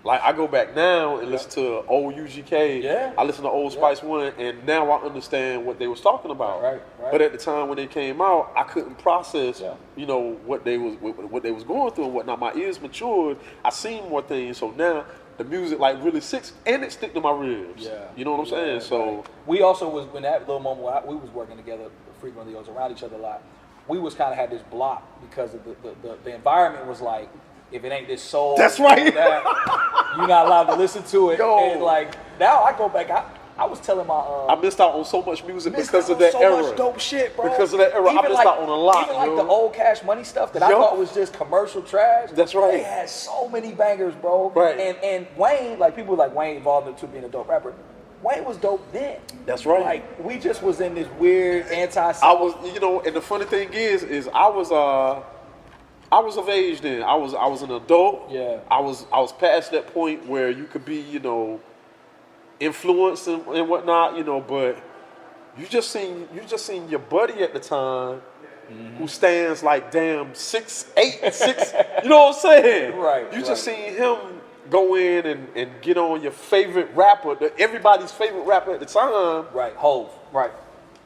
Like I go back now and listen to old UGK. Yeah. I listen to old Spice One, and now I understand what they was talking about. Right. But at the time when they came out, I couldn't process, Yeah. what they was going through and whatnot. My ears matured. I seen more things. So now the music like really sticks, and it stick to my ribs. Yeah. You know what I'm saying? Right, So right. We also was in that little moment where we was working together frequently, was around each other a lot. We was kind of had this block because of the environment was like, if it ain't this soul, That's right. that, you're not allowed to listen to it. Yo. And like now I go back, I was telling my I missed out on so much music missed because out of on that so era. much dope shit, bro. Because of that era, I Even missed out on a lot, Even like yo. the old Cash Money stuff that I Yup. thought was just commercial trash. That's right. They had so many bangers, bro. Right. And Wayne, like people were like Wayne evolved into being a dope rapper. Wayne was dope then. That's right. Like we just was in this weird anti. I was, and the funny thing is I was of age then. I was an adult. Yeah. I was past that point where you could be, influenced and whatnot, but you just seen your buddy at the time who stands like damn 6'8", 6. You know what I'm saying? Right, You just seen him go in and get on your favorite rapper, everybody's favorite rapper at the time. Right, Hove. Right.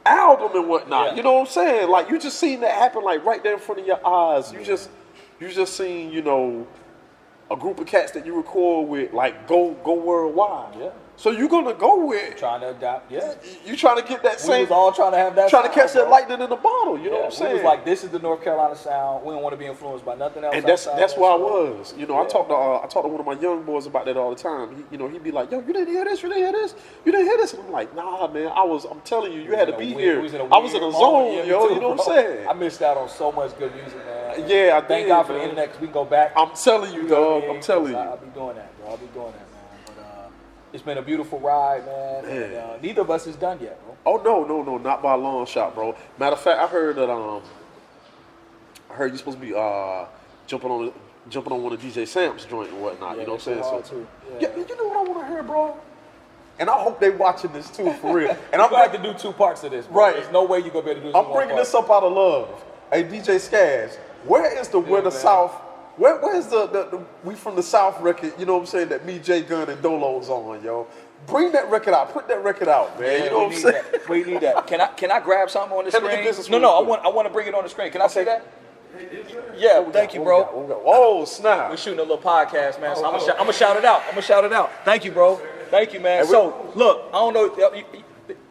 Album and whatnot. Yeah. You know what I'm saying? Like you just seen that happen like right there in front of your eyes. You just seen, a group of cats that you record with like go worldwide. Yeah. So you're gonna go with Trying to adapt. Yeah. you trying to get that We same was all trying to have that. trying to sound, catch that bro. lightning in the bottle, you know what I'm saying? We was like, this is the North Carolina sound. We don't want to be influenced by nothing else. and that's outside that's that where I sound. was. I talked to one of my young boys about that all the time. He'd be like, "Yo, you didn't hear this? You didn't hear this? You didn't hear this?" And I'm like, "Nah, man. I'm telling you, you had to be here. I was in a zone, Yeah, yo. me You know too, what I'm bro. saying?" I missed out on so much good music, man. Yeah, I Thank did, God for the man. internet because we can go back. I'm telling you, You know what I dog. mean? I'm telling you. I'll be doing that, bro. I'll be doing that, man. But it's been a beautiful ride, man. And, Yeah. neither of us is done yet, bro. Oh no, not by a long shot, bro. Matter of fact, I heard that you're supposed to be jumping on one of DJ Sam's joint and whatnot. You know what I'm saying? hard So, too. yeah, you know what I want to hear, bro. And I hope they watching this too, for real. And I'm going to have to do 2 parts of this, bro. Right. There's no way you're going to be able to do this. I'm bringing this up out of love. Hey, DJ Skaz, where is the Winter man. South Where's the We From the South record, you know what I'm saying, that me, Jay Gunn, and Dolo's on, yo? Bring that record out. Put that record out, man. Yeah, you know what I'm saying? We need that. Can I grab something on the Handle your screen? business No, real I quick. want to bring it on the screen. Can I see Okay. that? Yeah, thank you, bro. Oh, snap. We're shooting a little podcast, man. So I'm gonna shout it out. Thank you, bro. Thank you, man. So look, I don't know.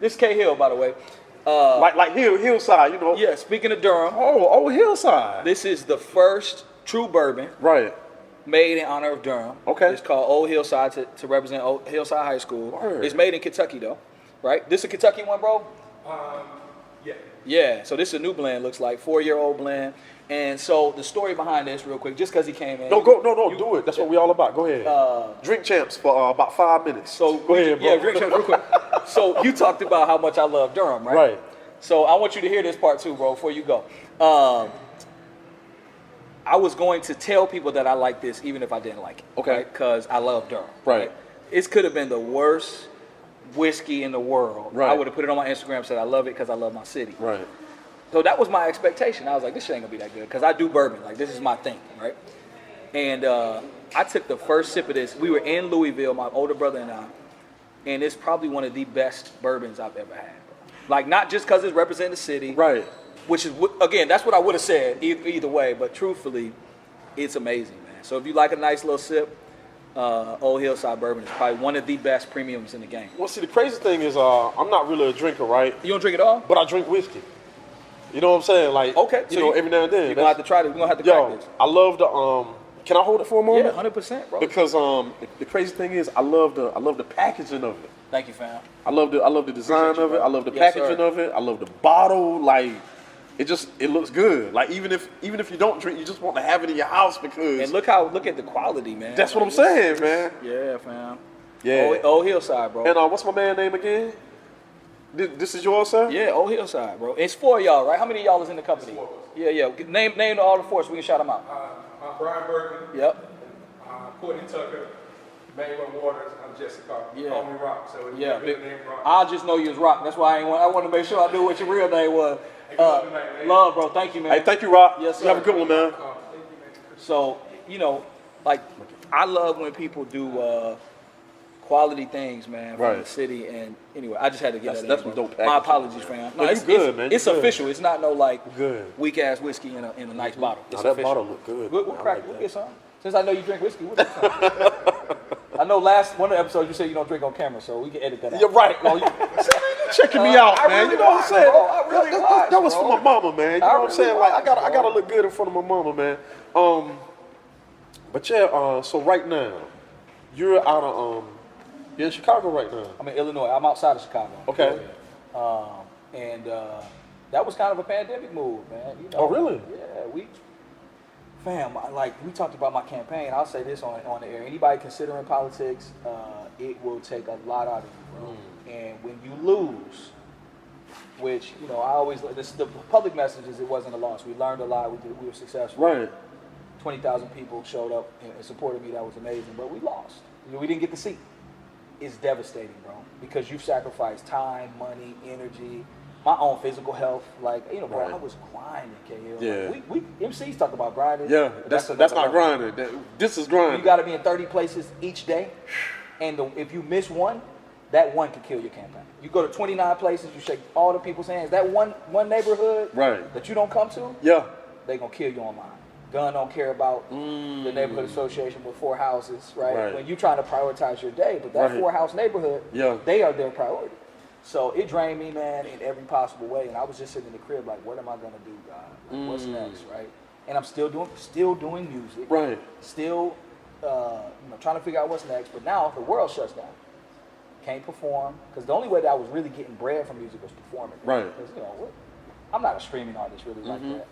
This K-Hill, by the way. Like Hillside, you know? Yeah. Speaking of Durham, Oh, Hillside. this is the first true bourbon Right. made in honor of Durham. Okay. It's called Old Hillside to represent Old Hillside High School. Word. It's made in Kentucky though, right? This is a Kentucky one, bro. Yeah. Yeah. So this is a new blend. Looks like 4-year-old blend. And so the story behind this, real quick, just because he came in. No, do it. That's what we all about. Go ahead. Drink champs for about 5 minutes. So go ahead, bro. Yeah, drink champs, real quick. So you talked about how much I love Durham, right? Right. So I want you to hear this part too, bro, before you go. I was going to tell people that I like this even if I didn't like it. Okay. Because I love Durham. Right. It could have been the worst whiskey in the world. Right. I would have put it on my Instagram and said I love it because I love my city. Right. So that was my expectation. I was like, this shit ain't gonna be that good because I do bourbon. Like, this is my thing, right? And I took the first sip of this. We were in Louisville, my older brother and I, and it's probably one of the best bourbons I've ever had. Like, not just because it's representing the city, Right. which is, again, that's what I would have said either way, but truthfully, it's amazing, man. So if you like a nice little sip, Old Hillside Bourbon is probably one of the best premiums in the game. Well, see, the crazy thing is, I'm not really a drinker, right? You don't drink it all? But I drink whiskey. You know what I'm saying? Like, Okay. you know, every now and then. You're going to have to try this. We're going to have to crack Yo, this. I love the, can I hold it for a moment? Yeah, 100%, bro. Because the crazy thing is, I love the packaging of it. Thank you, fam. I love the design Appreciate you, of it. bro. I love the Yes, packaging sir. of it. I love the bottle. Like, it looks good. Like, even if you don't drink, you just want to have it in your house because And look at the quality, man. that's what I'm saying, man. Yeah, fam. Yeah. Old Hillside, bro. And what's my man's name again? This is yours, sir? Yeah, Old Hillside, bro. It's 4 of y'all, right? How many of y'all is in the company? Yeah. Name all the 4 so we can shout them out. Brian Bergen, Yep. Courtney Tucker, Maylon Waters, I'm Jessica. Yeah. Call me Rock. So it's Yeah. middle name Rock. I just know you was Rock. That's why I want to make sure I knew what your real name was. Hey, good luck tonight, man. Love, bro. Thank you, man. Hey, thank you, Rock. Yes, You have a sir. good one, man. So, like, I love when people do quality things, man, from Right. the city. And anyway, I just had to get that That's in, some bro. dope My packaging, apologies, man. fam. No, you it's, good, it's, man. You It's good. official. It's not no like Good. weak ass whiskey in a nice bottle. It's that official. bottle look good. We'll I crack. like We'll that. get some. Since I know you drink whiskey, we'll get some. I know one of the episodes you said you don't drink on camera, so we can edit that out. You're right. No, you, Checking me out, I man. really You know what I'm was, saying? bro. I really was, that was bro. for my mama, man. You know I what I'm really saying? Like, was, I gotta bro. look good in front of my mama, man. But yeah, so right now, you're out of you're in Chicago right now. I'm in Illinois. I'm outside of Chicago. Okay. And that was kind of a pandemic move, man. You know, Oh, really? Yeah, we talked about my campaign. I'll say this on the air. Anybody considering politics, it will take a lot out of you, bro. And when you lose, which, I always, the public message is it wasn't a loss. We learned a lot. We were successful. Right. 20,000 people showed up and supported me. That was amazing. But we lost. We didn't get the seat. It's devastating, bro, because you've sacrificed time, money, energy, my own physical health. Like, bro, Right. I was grinding, K-Hill. Yeah. Like, we MCs talk about grinding. Yeah, that's another not level. grinding. This is grinding. You got to be in 30 places each day, and if you miss one, that one could kill your campaign. You go to 29 places, you shake all the people's hands. That one neighborhood Right. that you don't come to, Yeah. they gonna kill you online. Gun don't care about the neighborhood association with 4 houses, right? Right. When you trying to prioritize your day, but that Right. 4-house neighborhood, Yeah. they are their priority. So it drained me, man, in every possible way. And I was just sitting in the crib like, what am I gonna do, God? Like, what's next, right? And I'm still doing music, Right. still, trying to figure out what's next. But now the world shuts down. Can't perform because the only way that I was really getting bread from music was performing. Right. Because I'm not a streaming artist really like that.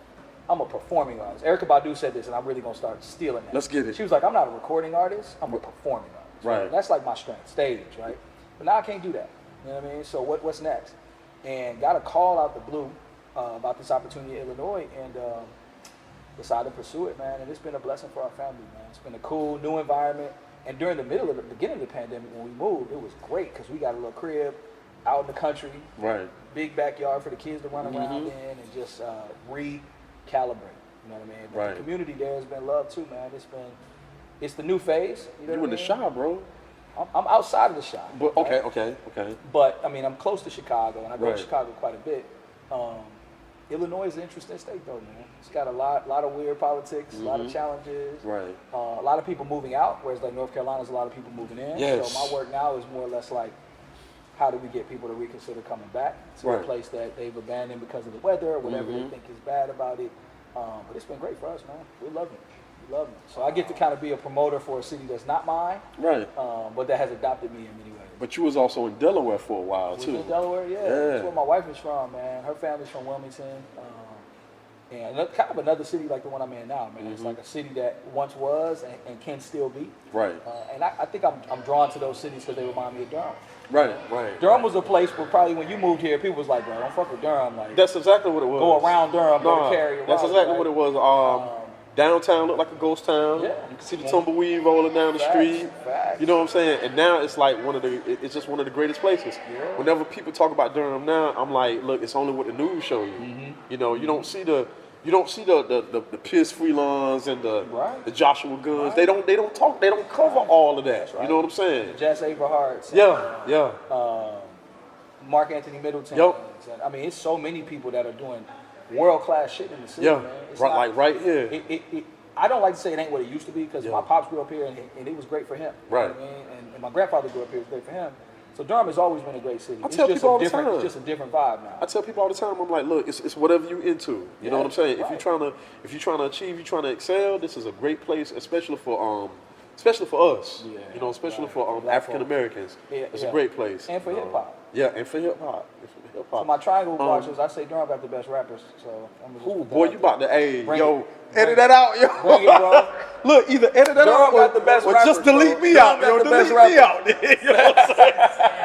I'm a performing artist. Erykah Badu said this, and I'm really gonna start stealing that. Let's get it. She was like, "I'm not a recording artist. I'm a performing artist." Right. That's like my strength, stage, right? But now I can't do that. You know what I mean? So what's next? And got a call out the blue about this opportunity in Illinois, and decided to pursue it, man. And it's been a blessing for our family, man. It's been a cool new environment. And during the beginning of the pandemic, when we moved, it was great because we got a little crib out in the country, Right. big backyard for the kids to run around in, and just recalibrate. know what I mean? But Right. the community there has been loved too, man. It's the new phase. You know You what in I the mean? shop, bro. I'm outside of the shop. But right? okay. But I mean, I'm close to Chicago, and I go Right. to Chicago quite a bit. Illinois is an interesting state, though, man. It's got a lot of weird politics, a lot of challenges. Right. A lot of people moving out, whereas like North Carolina's a lot of people moving in. Yes. So my work now is more or less like, how do we get people to reconsider coming back to Right. a place that they've abandoned because of the weather or whatever they think is bad about it. But it's been great for us, man. We love it. We love it. So I get to kind of be a promoter for a city that's not mine, Right. but that has adopted me in many ways. But you was also in Delaware for a while Was too. in Delaware, yeah. Yeah. That's where my wife is from, man. Her family's from Wilmington. And kind of another city like the one I'm in now, man. It's like a city that once was and can still be. Right. And I think I'm drawn to those cities because they remind me of Durham. Right. Durham was a place where probably when you moved here, people was like, bro, don't fuck with Durham. Like, That's exactly what it was. go around Durham, go Nah, to Cary. that's exactly what it was. Downtown looked like a ghost town. Yeah. You can see the tumbleweed rolling down the street. Facts. You know what I'm saying? And now it's like it's just one of the greatest places. Yeah. Whenever people talk about Durham now, I'm like, look, it's only what the news show you. You know, you don't see the Pierce Freelons and the Joshua Guns. They don't cover all of that. right. You know what I'm saying? Jess Averharts. Yeah. Mark Anthony Middleton. Yep. I mean, it's so many people that are doing world-class shit in the city, Yeah. man. It's Right, not- like right here. I don't like to say it ain't what it used to be because Yeah. my pops grew up here and it was great for him. You know Right. what I mean? And my grandfather grew up here, it was great for him. So Durham has always been a great city. I tell just people all the different, time. It's just a different vibe now. I tell people all the time, I'm like, look, it's whatever you into. You know what I'm saying? right. If you're trying to achieve, you're trying to excel, this is a great place, especially for us. Yeah, You know, especially right. for Black African Americans. Yeah, It's yeah. a great place. And for you know. hip-hop. Yeah, and for hip hop. So my triangle watchers, I say Durham got the best rappers. So I'm just Ooh, put that boy, out you there. about to, hey, Bring yo, it. edit that out, yo. Bring it, bro. Look, either edit that Durham out got the best or just rappers, delete bro. me Durham out, got yo. the Delete best me out. You know what I'm saying?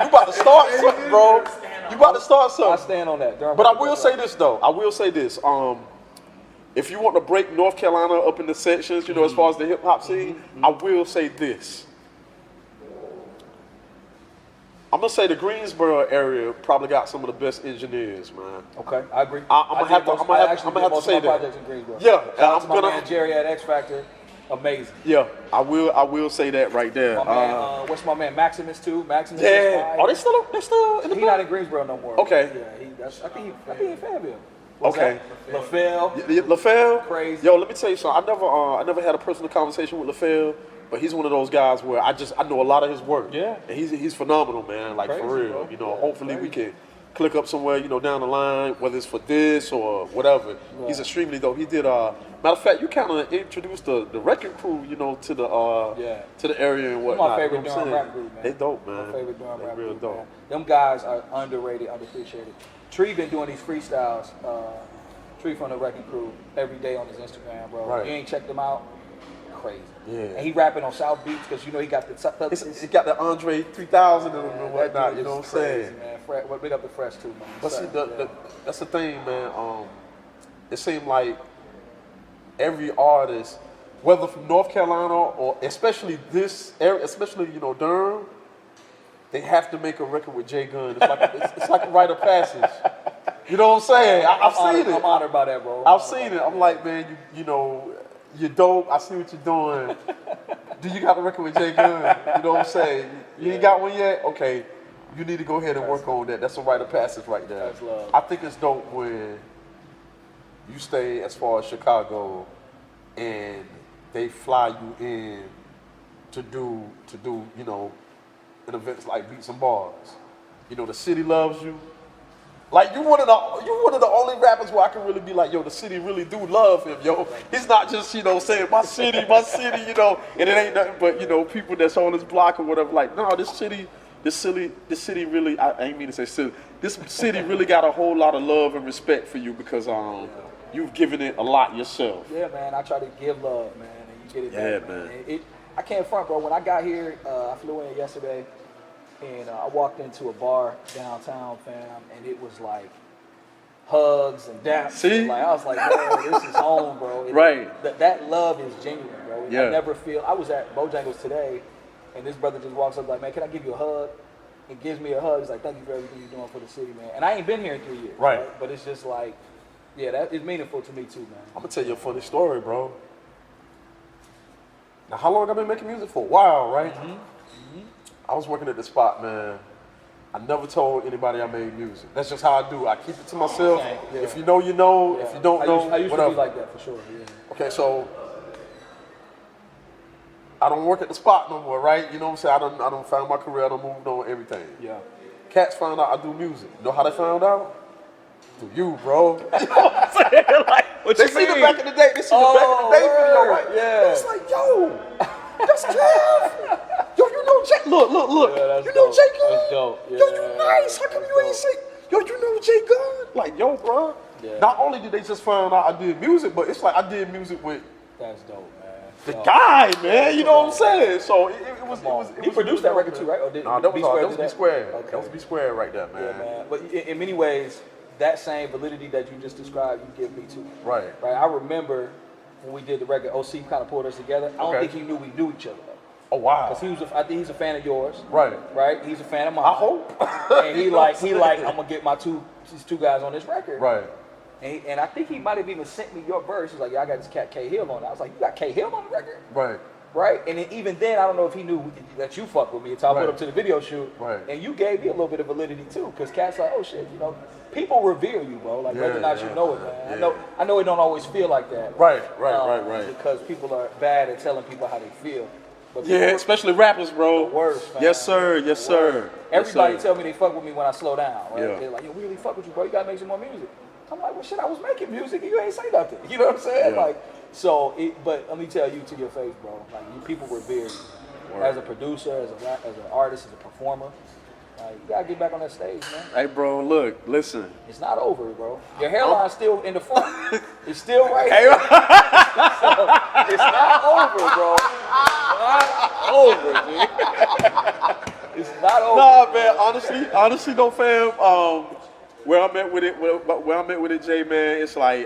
You about to start something, bro. You about to start I something. stand on that. Durham But I got the will best say rappers. this though. I will say this. If you want to break North Carolina up into sections, you know, as far as the hip hop scene, I will say this. I'm gonna say the Greensboro area probably got some of the best engineers, man. Okay, I agree. I'm gonna have to- most- I'm gonna I have- actually I'm gonna did have to most say of my that. projects in Greensboro. Yeah, Shout out to I'm my gonna- man Jerry at X Factor. Amazing. Yeah, I will say that right there. My man, what's my man Maximus too? Maximus. Yeah. is fire. Are they still in the He not in Greensboro no more. Okay. Yeah, I think he in Fayetteville. What's Okay. that? LaFell. LaFell? Crazy. Yo, let me tell you something. I never had a personal conversation with LaFell, but he's one of those guys where I know a lot of his work. Yeah. And he's phenomenal, man. Like Crazy, for real. bro. You know, Yeah, hopefully we crazy. can click up somewhere, you know, down the line, whether it's for this or whatever. Yeah. He's extremely dope. He did matter of fact, you kind of introduced the record crew, you know, to the area and whatnot. My favorite you know what I'm Durham saying? rap group, man. They dope, man. My favorite Durham They rap real group, dope. man. Them guys are underrated, underappreciated. Tree been doing these freestyles. Tree from the Wrecking Crew every day on his Instagram, bro. Right. You ain't checked him out? Crazy. Yeah. And he rapping on South Beach because you know he got the. It got the Andre 3000 in them and that whatnot, dude you know is what I'm crazy, saying? Man. Well, big up the Fresh too, man. But see, Yeah. that's the thing, man. It seemed like every artist, whether from North Carolina or especially this area, especially you know Durham, they have to make a record with Jay Gunn. It's like a rite of passage. You know what I'm saying? I've seen it. I'm honored by that, bro. I've seen it. I'm like, man, you know, you're dope. I see what you're doing. Do you got a record with Jay Gunn? You know what I'm saying? You ain't got one yet? Okay. You need to go ahead and work on that. That's a rite of passage right there. That's love. I think it's dope when you stay as far as Chicago and they fly you in to do you know, in events like Beats and Bars. You know, the city loves you. Like you're one of the only rappers where I can really be like, yo, the city really do love him, yo. He's not just, you know, saying my city, you know, and it ain't nothing but, you know, people that's on his block or whatever. Like, no, this city really, I ain't mean to say silly. This city really got a whole lot of love and respect for you because you've given it a lot yourself. Yeah, man. I try to give love, man, and you get it Yeah, back, man. man. I can't front, bro. When I got here, I flew in yesterday, and I walked into a bar downtown, fam, and it was like hugs and daps. See? Like I was like, man, this is home, bro. Right. That love is genuine, bro. Yeah. I never feel. I was at Bojangles today, and this brother just walks up like, man, can I give you a hug? And gives me a hug. He's like, thank you for everything you're doing for the city, man. And I ain't been here in 3 years. Right. But it's just like, Yeah, that is meaningful to me too, man. I'm gonna tell you a funny story, bro. Now, how long I been making music for? A while, right? I was working at the spot, man. I never told anybody I made music. That's just how I do. I keep it to myself. Yeah. If you know, you know. Yeah. If you don't know, I used whatever. to be like that for sure. Yeah. Okay, so I don't work at the spot no more, right? You know what I'm saying? I don't found my career. I done moved on everything. Yeah. Cats found out I do music. You know how they found out? Through you, bro. You know what I'm saying? Like, What they you see the mean? back in the day. They see the back in the day video, right? Yeah. It's like, yo, that's Kev. Yo, you know Jay. Look. Yeah, that's you know dope. Jay Gunn? That's dope. Yo, Yeah, you nice. How come that's you ain't dope. say, yo, you know Jay Gunn? Like, yo, bro. Yeah. Not only did they just find out I did music, but it's like I did music with That's dope, man. the guy, man. You know what I'm saying? So it was. He produced that record too, right? Or did Nah, that was do B Square. Okay. That was B Square right there, man. Yeah, man. But in many ways, that same validity that you just described, you give me too. Right. Right. I remember when we did the record, OC kind of pulled us together. I don't Okay. think he knew we knew each other though. Oh wow. Because I think he's a fan of yours. Right. Right. He's a fan of mine. I hope. And he like, I'm gonna get these two guys on this record. Right. And I think he might have even sent me your verse. He's like, yeah, I got this cat K-Hill on it. I was like, you got K-Hill on the record? Right. Right? And then even then, I don't know if he knew that you fucked with me until I Right. put him to the video shoot. Right. And you gave me a little bit of validity too, because Cat's like, oh shit, you know, people revere you, bro. Like whether or not you know it, man. Yeah. I know it don't always feel like that. Right. Because people are bad at telling people how they feel. But Yeah, people, especially rappers, bro. the worst, man. Yes, sir. Yes, sir. Everybody Yes, sir. tell me they fuck with me when I slow down. Right? Yeah. They're like, yo, we really fuck with you, bro. You gotta make some more music. I'm like, well, shit, I was making music and you ain't say nothing. You know what I'm saying? Yeah. Like, but let me tell you to your face, bro. Like, you people revere you as a producer, as an artist, as a performer. Like, you gotta get back on that stage, man. Hey, bro, look, listen. It's not over, bro. Your hairline's still in the front. It's still right. Hey, Here. So, it's not over, bro. It's not over, dude. It's not over. Nah, man. Honestly, though, fam. Where I'm at with it, Jay, man. It's like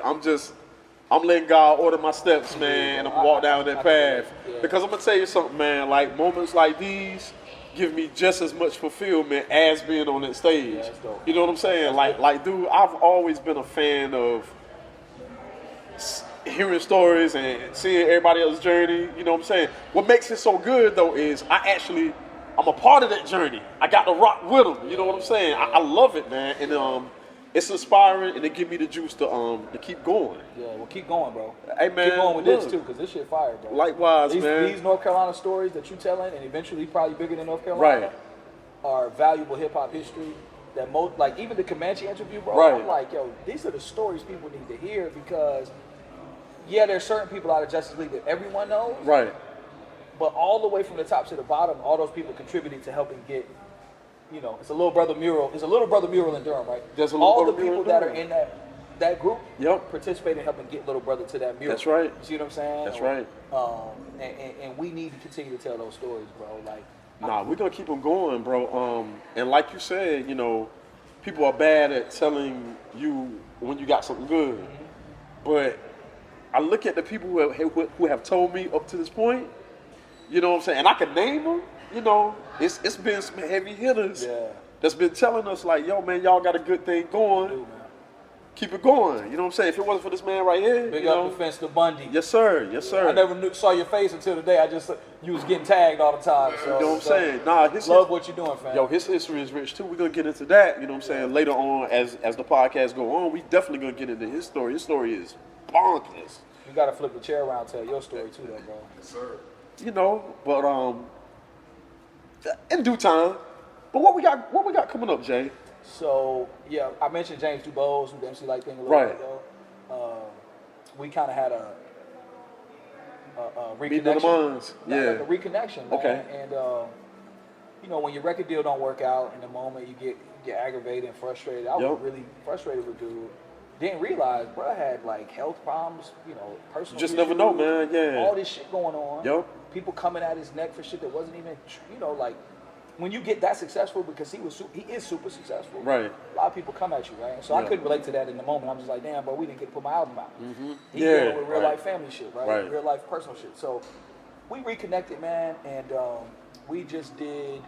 I'm letting God order my steps, man, and I'm walk down that path. Yeah. Because I'm gonna tell you something, man. Like moments like these give me just as much fulfillment as being on that stage. Yeah, that's dope. You know what I'm saying? Like, dude, I've always been a fan of hearing stories and seeing everybody else's journey. You know what I'm saying? What makes it so good though is I'm a part of that journey. I got to rock with them. You know what I'm saying? I love it, man. And it's inspiring, and it give me the juice to keep going. Yeah, well, keep going, bro. Hey, man, Keep going with look. this, too, because this shit fire, bro. Likewise, man. These North Carolina stories that you telling, and eventually probably bigger than North Carolina, Right. are valuable hip-hop history that most, like, even the Comanche interview, bro, Right. I'm like, yo, these are the stories people need to hear because, yeah, there's certain people out of Justice League that everyone knows, Right. but all the way from the top to the bottom, all those people contributing to helping get, you know, it's a little brother mural in Durham, right? There's a little all the brother mural people in that are Durham. in that group Yep. participate in helping get little brother to that mural. That's right. You see what I'm saying? That's right. And we need to continue to tell those stories, bro. Like, Nah, we're gonna keep them going, bro. And like you said, you know, people are bad at telling you when you got something good. But I look at the people who have told me up to this point, you know what I'm saying, and I can name them. You know, it's been some heavy hitters that's been telling us like, yo, man, y'all got a good thing going. dude, man. Keep it going. You know what I'm saying? If it wasn't for this man right here, Big you up know, the fence to Bundy. yes, sir. Yes, sir. I never saw your face until today. You was getting tagged all the time. So, You know what I'm saying? Nah, love what you're doing, fam. Yo, his history is rich too. We're gonna get into that, you know what I'm saying, later on as the podcast go on. We definitely gonna get into his story. His story is bonkers. You gotta flip the chair around and tell your story too, though, bro. Yes, sir. You know, but in due time. But what we got coming up, Jay? So yeah, I mentioned James DuBose with the MC Lyte thing a little Right. bit ago. We kind of had a Meeting of the reconnection. minds. Like Yeah. a reconnection. Man. Okay. And you know, when your record deal don't work out in the moment, you get aggravated and frustrated. I was Yup. really frustrated with dude. Didn't realize, bro, had like health problems. You know, personal. Just never know, issues, man. Yeah. All this shit going on. Yup. People coming at his neck for shit that wasn't even, you know, like. When you get that successful, because he is super successful. Right. A lot of people come at you, right? And so I Yeah. couldn't relate to that in the moment. I'm just like, damn, bro, we didn't get to put my album out. He's Yeah, dealing with real right. life family shit, right? Right. Real life personal shit. So we reconnected, man, and we just did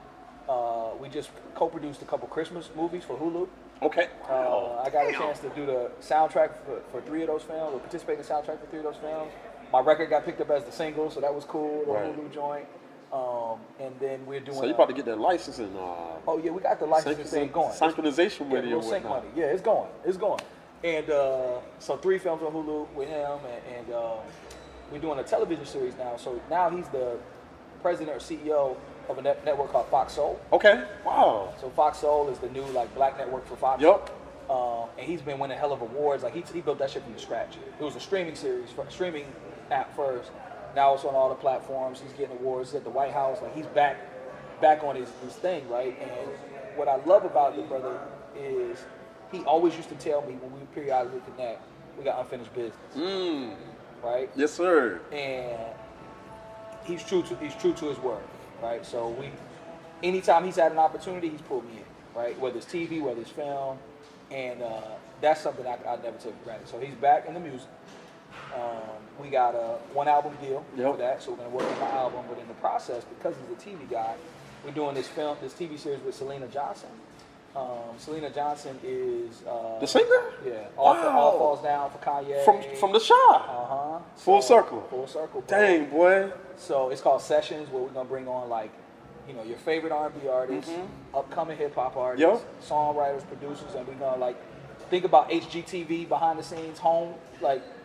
We just co-produced a couple Christmas movies for Hulu. Okay. I got a chance to do the soundtrack for 3 of those films, or participate in the soundtrack for 3 of those films. My record got picked up as the single, so that was cool. The Right. Hulu joint. And then we're doing. So you about to get that license and oh yeah, we got the licensing thing going. Synchronization with yeah, you. sync money. Yeah, it's going. It's going. And so 3 films on Hulu with him, and we're doing a television series now. So now he's the president or CEO of a network called Fox Soul. Okay. Wow. So Fox Soul is the new like black network for Fox. Yep. And he's been winning hell of awards. Like he built that shit from scratch. It was a streaming series, streaming app first. Now it's on all the platforms. He's getting awards. He's at the White House. Like he's back on his thing, right? And what I love about the brother is he always used to tell me when we periodically connect, we got unfinished business, right? Yes, sir. And he's true to his word, right? So anytime he's had an opportunity, he's pulled me in, right? Whether it's TV, whether it's film, and that's something I never take for granted. So he's back in the music. We got a 1 album deal for that, so we're gonna work on my album. But in the process, because he's a TV guy, we're doing this TV series with Selena Johnson. Selena Johnson is the singer. Yeah, all falls down for Kanye from the Shy. Full circle. Full circle. Bro. Dang, boy. So it's called Sessions, where we're gonna bring on like, your favorite R&B artists, upcoming hip hop artists, songwriters, producers, and we're gonna like think about HGTV behind the scenes, home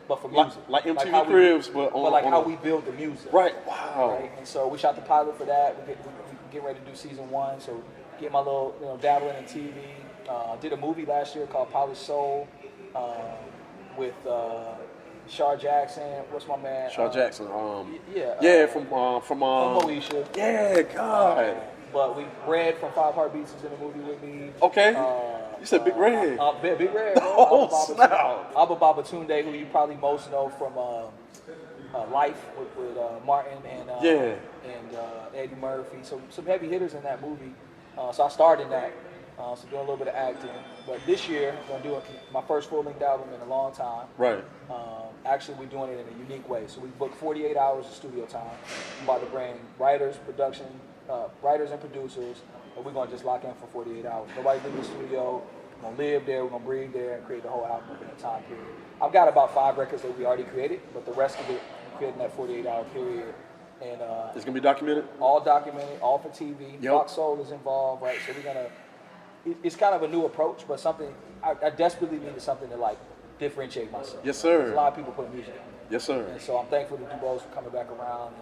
but for music, like MTV Cribs, but how we build the music. Right. Wow. Right? And so we shot the pilot for that. We get ready to do season 1. So get my little dabbling in TV. Did a movie last year called Polished Soul with Shar Jackson. What's my man? Shar Jackson. From Moesha. Yeah, God. But Red from 5 Heartbeats is in the movie with me. Okay. You said Big Red. Big Red, bro. Oh, snap. Abba Babatunde, who you probably most know from Life with Martin and Eddie Murphy. So some heavy hitters in that movie. So I starred in that. So doing a little bit of acting. But this year, I'm going to do my first full-length album in a long time. Right. Actually, we're doing it in a unique way. So we booked 48 hours of studio time. I'm about to bring writers and producers, and we're going to just lock in for 48 hours. Nobody leave the studio. We're going to live there. We're going to breathe there and create the whole album within a time period. I've got about 5 records that we already created, but the rest of it, we're creating that 48-hour period. And it's going to be documented? All documented, all for TV. Yep. Fox Soul is involved, right? So we're going to, it's kind of a new approach, but something, I desperately needed something to like differentiate myself. Yes, sir. There's a lot of people putting music on. Yes, sir. And so I'm thankful to DuBose for coming back around.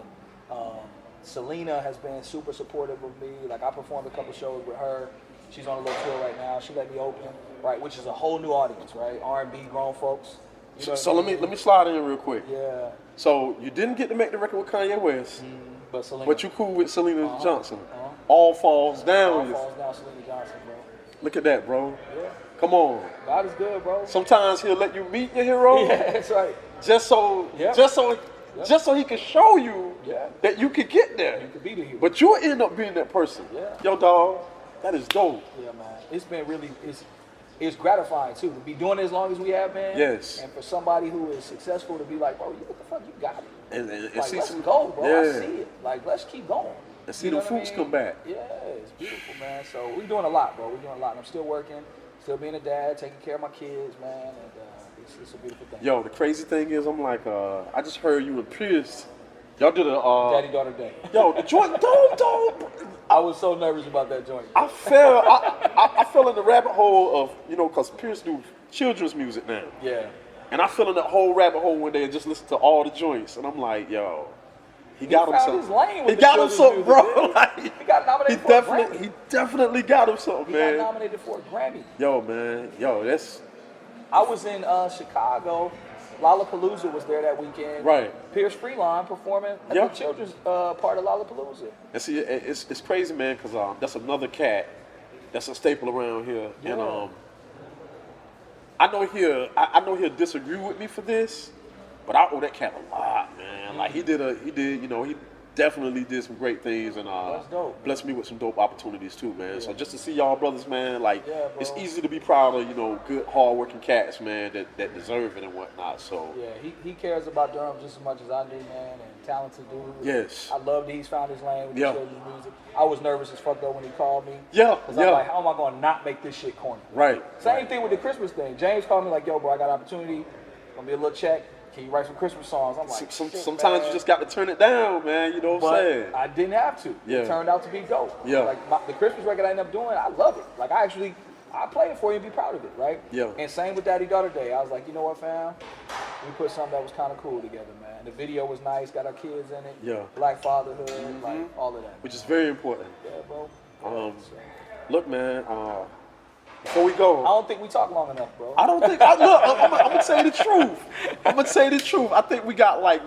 And Selena has been super supportive of me. Like I performed a couple shows with her. She's on a little tour right now. She let me open, right, which is a whole new audience, right? R&B grown folks. So let me slide in real quick. Yeah. So you didn't get to make the record with Kanye West, but you cool with Selena Johnson. All falls down. All falls down, Selena Johnson, bro. Look at that, bro. Yeah. Come on. God is good, bro. Sometimes he'll let you meet your hero. Yeah, that's right. Just so he can show you that you could get there. You could be the hero. But you'll end up being that person. Yeah. Yo, dog, that is dope. Yeah, man. It's been really, it's gratifying too to be doing it as long as we have, man. Yes. And for somebody who is successful to be like, bro, what the fuck, you got it. And like, see let's some, go, bro. yeah. I see it. Like, let's keep going. And see the fruits come back. Yeah, it's beautiful, man. So we're doing a lot, bro. We're doing a lot. And I'm still working, still being a dad, taking care of my kids, man. And it's a beautiful thing. Yo, the crazy thing is, I'm like, I just heard you and Pierce. Y'all did a Daddy-daughter day. Yo, the joint, dope. I was so nervous about that joint. I fell in the rabbit hole of, because Pierce do children's music now. Yeah. And I fell in that whole rabbit hole one day and just listened to all the joints. And I'm like, yo, he got himself. His lane with he got himself, bro. Like, he got nominated for a Grammy. He definitely got himself, man. He got nominated for a Grammy. Yo, man. Yo, that's... I was in Chicago. Lollapalooza was there that weekend. Right. Pierce Freelon performing at the children's part of Lollapalooza. And see, it's crazy, man, because that's another cat that's a staple around here. Yeah. And I know he'll disagree with me for this, but I owe that cat a lot, man. Mm-hmm. Like he definitely did some great things and blessed me with some dope opportunities too, man. Yeah. So just to see y'all brothers, man, it's easy to be proud of, good, hard-working cats, man, that deserve it and whatnot. So yeah, he cares about Durham just as much as I do, man. And talented dude. Yes. I love that he's found his lane with Yeah. the children's music. I was nervous as fuck though when he called me. Yeah, Because yeah. I'm like, how am I going to not make this shit corny? Right. Same thing with the Christmas thing. James called me like, yo, bro, I got an opportunity. Gonna be a little check. Can you write some Christmas songs? I'm like, shit, Sometimes man. you just got to turn it down, man. You know what I'm saying? But I didn't have to. Yeah. It turned out to be dope. Yeah. Like the Christmas record I ended up doing, I love it. Like I play it for you and be proud of it, right? Yeah. And same with Daddy Daughter Day. I was like, you know what, fam? We put something that was kind of cool together, man. The video was nice, got our kids in it. Yeah. Black fatherhood, like all of that. Which man. is very important. Yeah, bro. Um, So, Look, man. Before we go, I don't think we talk long enough, bro. I don't think. I'm gonna say the truth. I'm gonna say the truth. I think we got like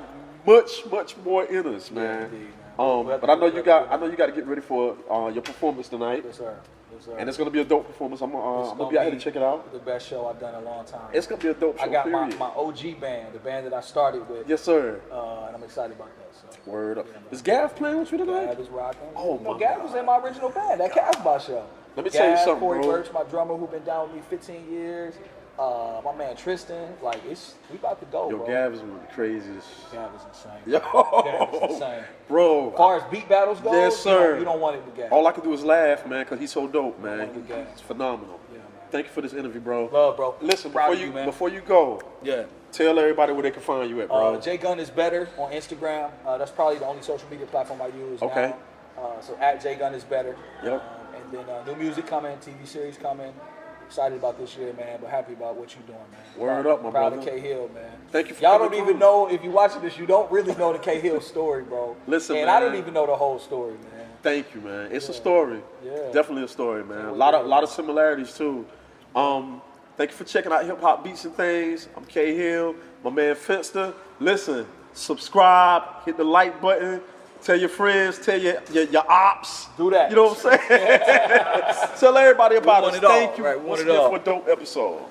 much more in us, man. indeed, man. But I know you got to get ready for your performance tonight, Yes, sir. Yes, sir. and it's gonna be a dope performance. I'm gonna be out here to check it out. The best show I've done in a long time. It's gonna be a dope show. I got period. my OG band, the band that I started with. Yes, sir. And I'm excited about that. So. Word up. Is Gav playing with you tonight? Gav is rocking. Oh, you know, my Gav God. was in my original band, that Casbah show. Let me tell you something, Corey bro. Birch, my drummer, who been down with me 15 years. My man Tristan, like we about to go, Yo, bro. Gav is one of the craziest. Gav is insane. Yo, Gav is insane. bro. As far as beat battles go, Yes, sir. You don't want it with Gav. All I can do is laugh, man, because he's so dope, man. want it with Gav. He's phenomenal. Yeah, man. Thank you for this interview, bro. Love, bro. Listen, Proud before of you man. before you go, Yeah. tell everybody where they can find you at, bro. J Gunn is better on Instagram. That's probably the only social media platform I use Okay. now. So at J Gunn is better. Yep. And then new music coming, TV series coming. Excited about this year, man, but happy about what you're doing, man. Word up, my proud brother. of K-Hill, man. Thank you for Y'all coming don't even through. know, if you're watching this, you don't really know the K-Hill story, bro. Listen, and man. I don't even know the whole story, man. Thank you, man. It's a story. Yeah. Definitely a story, man. A lot of similarities too. Thank you for checking out Hip Hop Beats and Things. I'm K-Hill, my man Finster. Listen, subscribe, hit the like button, tell your friends, tell your ops. Do that. You know what I'm saying? Tell everybody about want us. it all, Thank you right, we want once it again all. for a dope episode.